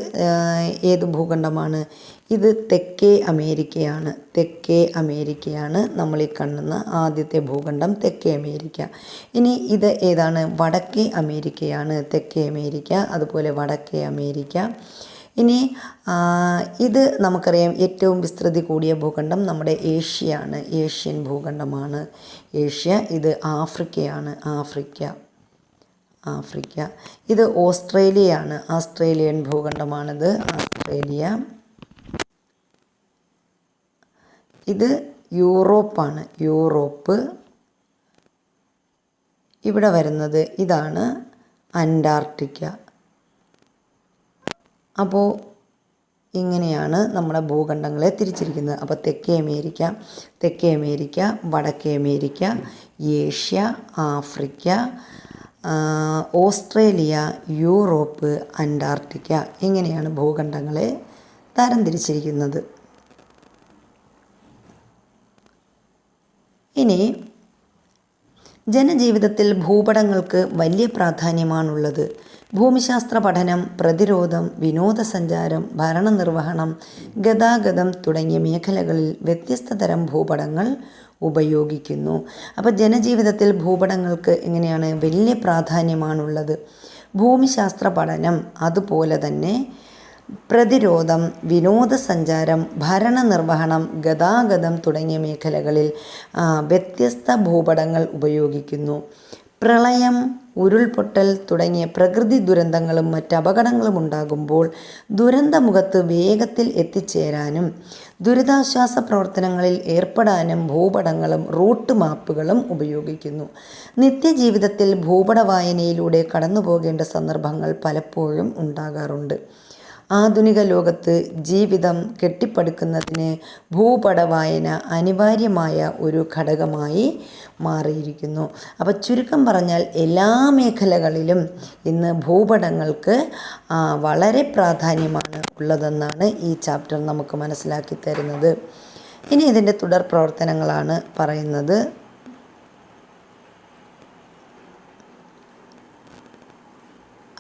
ഏത് ഭൂഖണ്ഡമാണ്? ഇത് തെക്കേ അമേരിക്കയാണ്. നമ്മൾ ഈ കാണുന്ന ആദ്യത്തെ ഭൂഖണ്ഡം തെക്കേ അമേരിക്ക. ഇനി ഇത് ഏതാണ്? വടക്കേ അമേരിക്കയാണ്. തെക്കേ അമേരിക്ക അതുപോലെ വടക്കേ അമേരിക്ക. ഇനി ഇത് നമുക്കറിയാം, ഏറ്റവും വിസ്തൃതി കൂടിയ ഭൂഖണ്ഡം നമ്മുടെ ഏഷ്യയാണ്, ഏഷ്യൻ ഭൂഖണ്ഡമാണ് ഏഷ്യ. ഇത് ആഫ്രിക്കയാണ്, ആഫ്രിക്ക. ഇത് ഓസ്ട്രേലിയയാണ്, ആസ്ട്രേലിയൻ ഭൂഖണ്ഡമാണിത്, ആസ്ട്രേലിയ. ഇത് യൂറോപ്പാണ്, യൂറോപ്പ്. ഇവിടെ വരുന്നത് ഇതാണ് അന്റാർട്ടിക്ക. അപ്പോൾ ഇങ്ങനെയാണ് നമ്മുടെ ഭൂഖണ്ഡങ്ങളെ തിരിച്ചിരിക്കുന്നത്. അപ്പോൾ തെക്കേ അമേരിക്ക, വടക്കേ America, Asia, Africa, Australia, Europe, Antarctica, ഇങ്ങനെയാണ് ഭൂഖണ്ഡങ്ങളെ തരംതിരിച്ചിരിക്കുന്നത്. ഇനി ജനജീവിതത്തിൽ ഭൂപടങ്ങൾക്ക് വലിയ പ്രാധാന്യമാണുള്ളത്. ഭൂമിശാസ്ത്ര പഠനം, പ്രതിരോധം, വിനോദസഞ്ചാരം, ഭരണനിർവഹണം, ഗതാഗതം തുടങ്ങിയ മേഖലകളിൽ വ്യത്യസ്ത തരം ഭൂപടങ്ങൾ ഉപയോഗിക്കുന്നു. അപ്പോൾ ജനജീവിതത്തിൽ ഭൂപടങ്ങൾക്ക് എങ്ങനെയാണ് വലിയ പ്രാധാന്യമാണുള്ളത്. ഭൂമിശാസ്ത്ര പഠനം, അതുപോലെ തന്നെ പ്രതിരോധം, വിനോദസഞ്ചാരം, ഭരണനിർവഹണം, ഗതാഗതം തുടങ്ങിയ മേഖലകളിൽ വ്യത്യസ്ത ഭൂപടങ്ങൾ ഉപയോഗിക്കുന്നു. പ്രളയം, ഉരുൾപൊട്ടൽ തുടങ്ങിയ പ്രകൃതി ദുരന്തങ്ങളും മറ്റ് അപകടങ്ങളും ഉണ്ടാകുമ്പോൾ ദുരന്തമുഖത്ത് വേഗത്തിൽ എത്തിച്ചേരാനും ദുരിതാശ്വാസ പ്രവർത്തനങ്ങളിൽ ഏർപ്പെടാനും ഭൂപടങ്ങളും റൂട്ട് മാപ്പുകളും ഉപയോഗിക്കുന്നു. നിത്യജീവിതത്തിൽ ഭൂപട വായനയിലൂടെ കടന്നു പോകേണ്ട സന്ദർഭങ്ങൾ പലപ്പോഴും ഉണ്ടാകാറുണ്ട്. ആധുനിക ലോകത്ത് ജീവിതം കെട്ടിപ്പടുക്കുന്നതിന് ഭൂപട വായന അനിവാര്യമായ ഒരു ഘടകമായി മാറിയിരിക്കുന്നു. അപ്പോൾ ചുരുക്കം പറഞ്ഞാൽ എല്ലാ മേഖലകളിലും ഇന്ന് ഭൂപടങ്ങൾക്ക് വളരെ പ്രാധാന്യമാണ് ഉള്ളതെന്നാണ് ഈ ചാപ്റ്റർ നമുക്ക് മനസ്സിലാക്കി തരുന്നത്. ഇനി ഇതിൻ്റെ തുടർ പ്രവർത്തനങ്ങളാണ് പറയുന്നത്.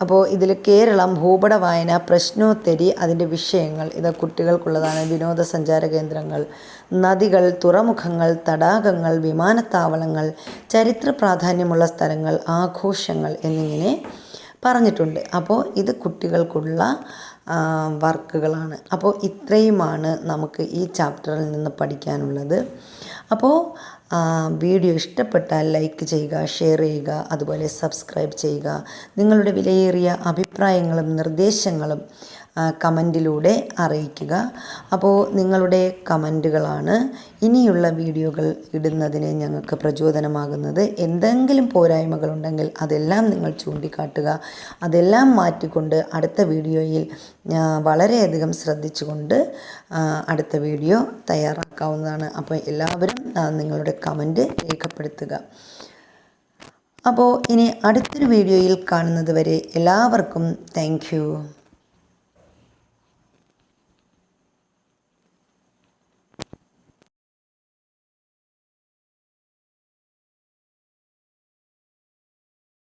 അപ്പോൾ ഇതിൽ കേരളം ഭൂപട വായന, പ്രശ്നോത്തരി, അതിൻ്റെ വിഷയങ്ങൾ, ഇത് കുട്ടികൾക്കുള്ളതാണ്. വിനോദസഞ്ചാര കേന്ദ്രങ്ങൾ, നദികൾ, തുറമുഖങ്ങൾ, തടാകങ്ങൾ, വിമാനത്താവളങ്ങൾ, ചരിത്ര പ്രാധാന്യമുള്ള സ്ഥലങ്ങൾ, ആഘോഷങ്ങൾ എന്നിങ്ങനെ പറഞ്ഞിട്ടുണ്ട്. അപ്പോൾ ഇത് കുട്ടികൾക്കുള്ള വർക്കുകളാണ്. അപ്പോൾ ഇത്രയുമാണ് നമുക്ക് ഈ ചാപ്റ്ററിൽ നിന്ന് പഠിക്കാനുള്ളത്. അപ്പോൾ വീഡിയോ ഇഷ്ടപ്പെട്ടാൽ ലൈക്ക് ചെയ്യുക, ഷെയർ ചെയ്യുക, അതുപോലെ സബ്സ്ക്രൈബ് ചെയ്യുക. നിങ്ങളുടെ വിലയേറിയ അഭിപ്രായങ്ങളും നിർദ്ദേശങ്ങളും കമൻറ്റിലൂടെ അറിയിക്കുക. അപ്പോൾ നിങ്ങളുടെ കമൻറ്റുകളാണ് ഇനിയുള്ള വീഡിയോകൾ ഇടുന്നതിന് ഞങ്ങൾക്ക് പ്രചോദനമാകുന്നത്. എന്തെങ്കിലും പോരായ്മകളുണ്ടെങ്കിൽ അതെല്ലാം നിങ്ങൾ ചൂണ്ടിക്കാട്ടുക. അതെല്ലാം മാറ്റിക്കൊണ്ട് അടുത്ത വീഡിയോയിൽ വളരെയധികം ശ്രദ്ധിച്ചുകൊണ്ട് അടുത്ത വീഡിയോ തയ്യാറാക്കാവുന്നതാണ്. അപ്പോൾ എല്ലാവരും നിങ്ങളുടെ കമൻറ്റ് രേഖപ്പെടുത്തുക. അപ്പോൾ ഇനി അടുത്തൊരു വീഡിയോയിൽ കാണുന്നത് വരെ എല്ലാവർക്കും താങ്ക് യു.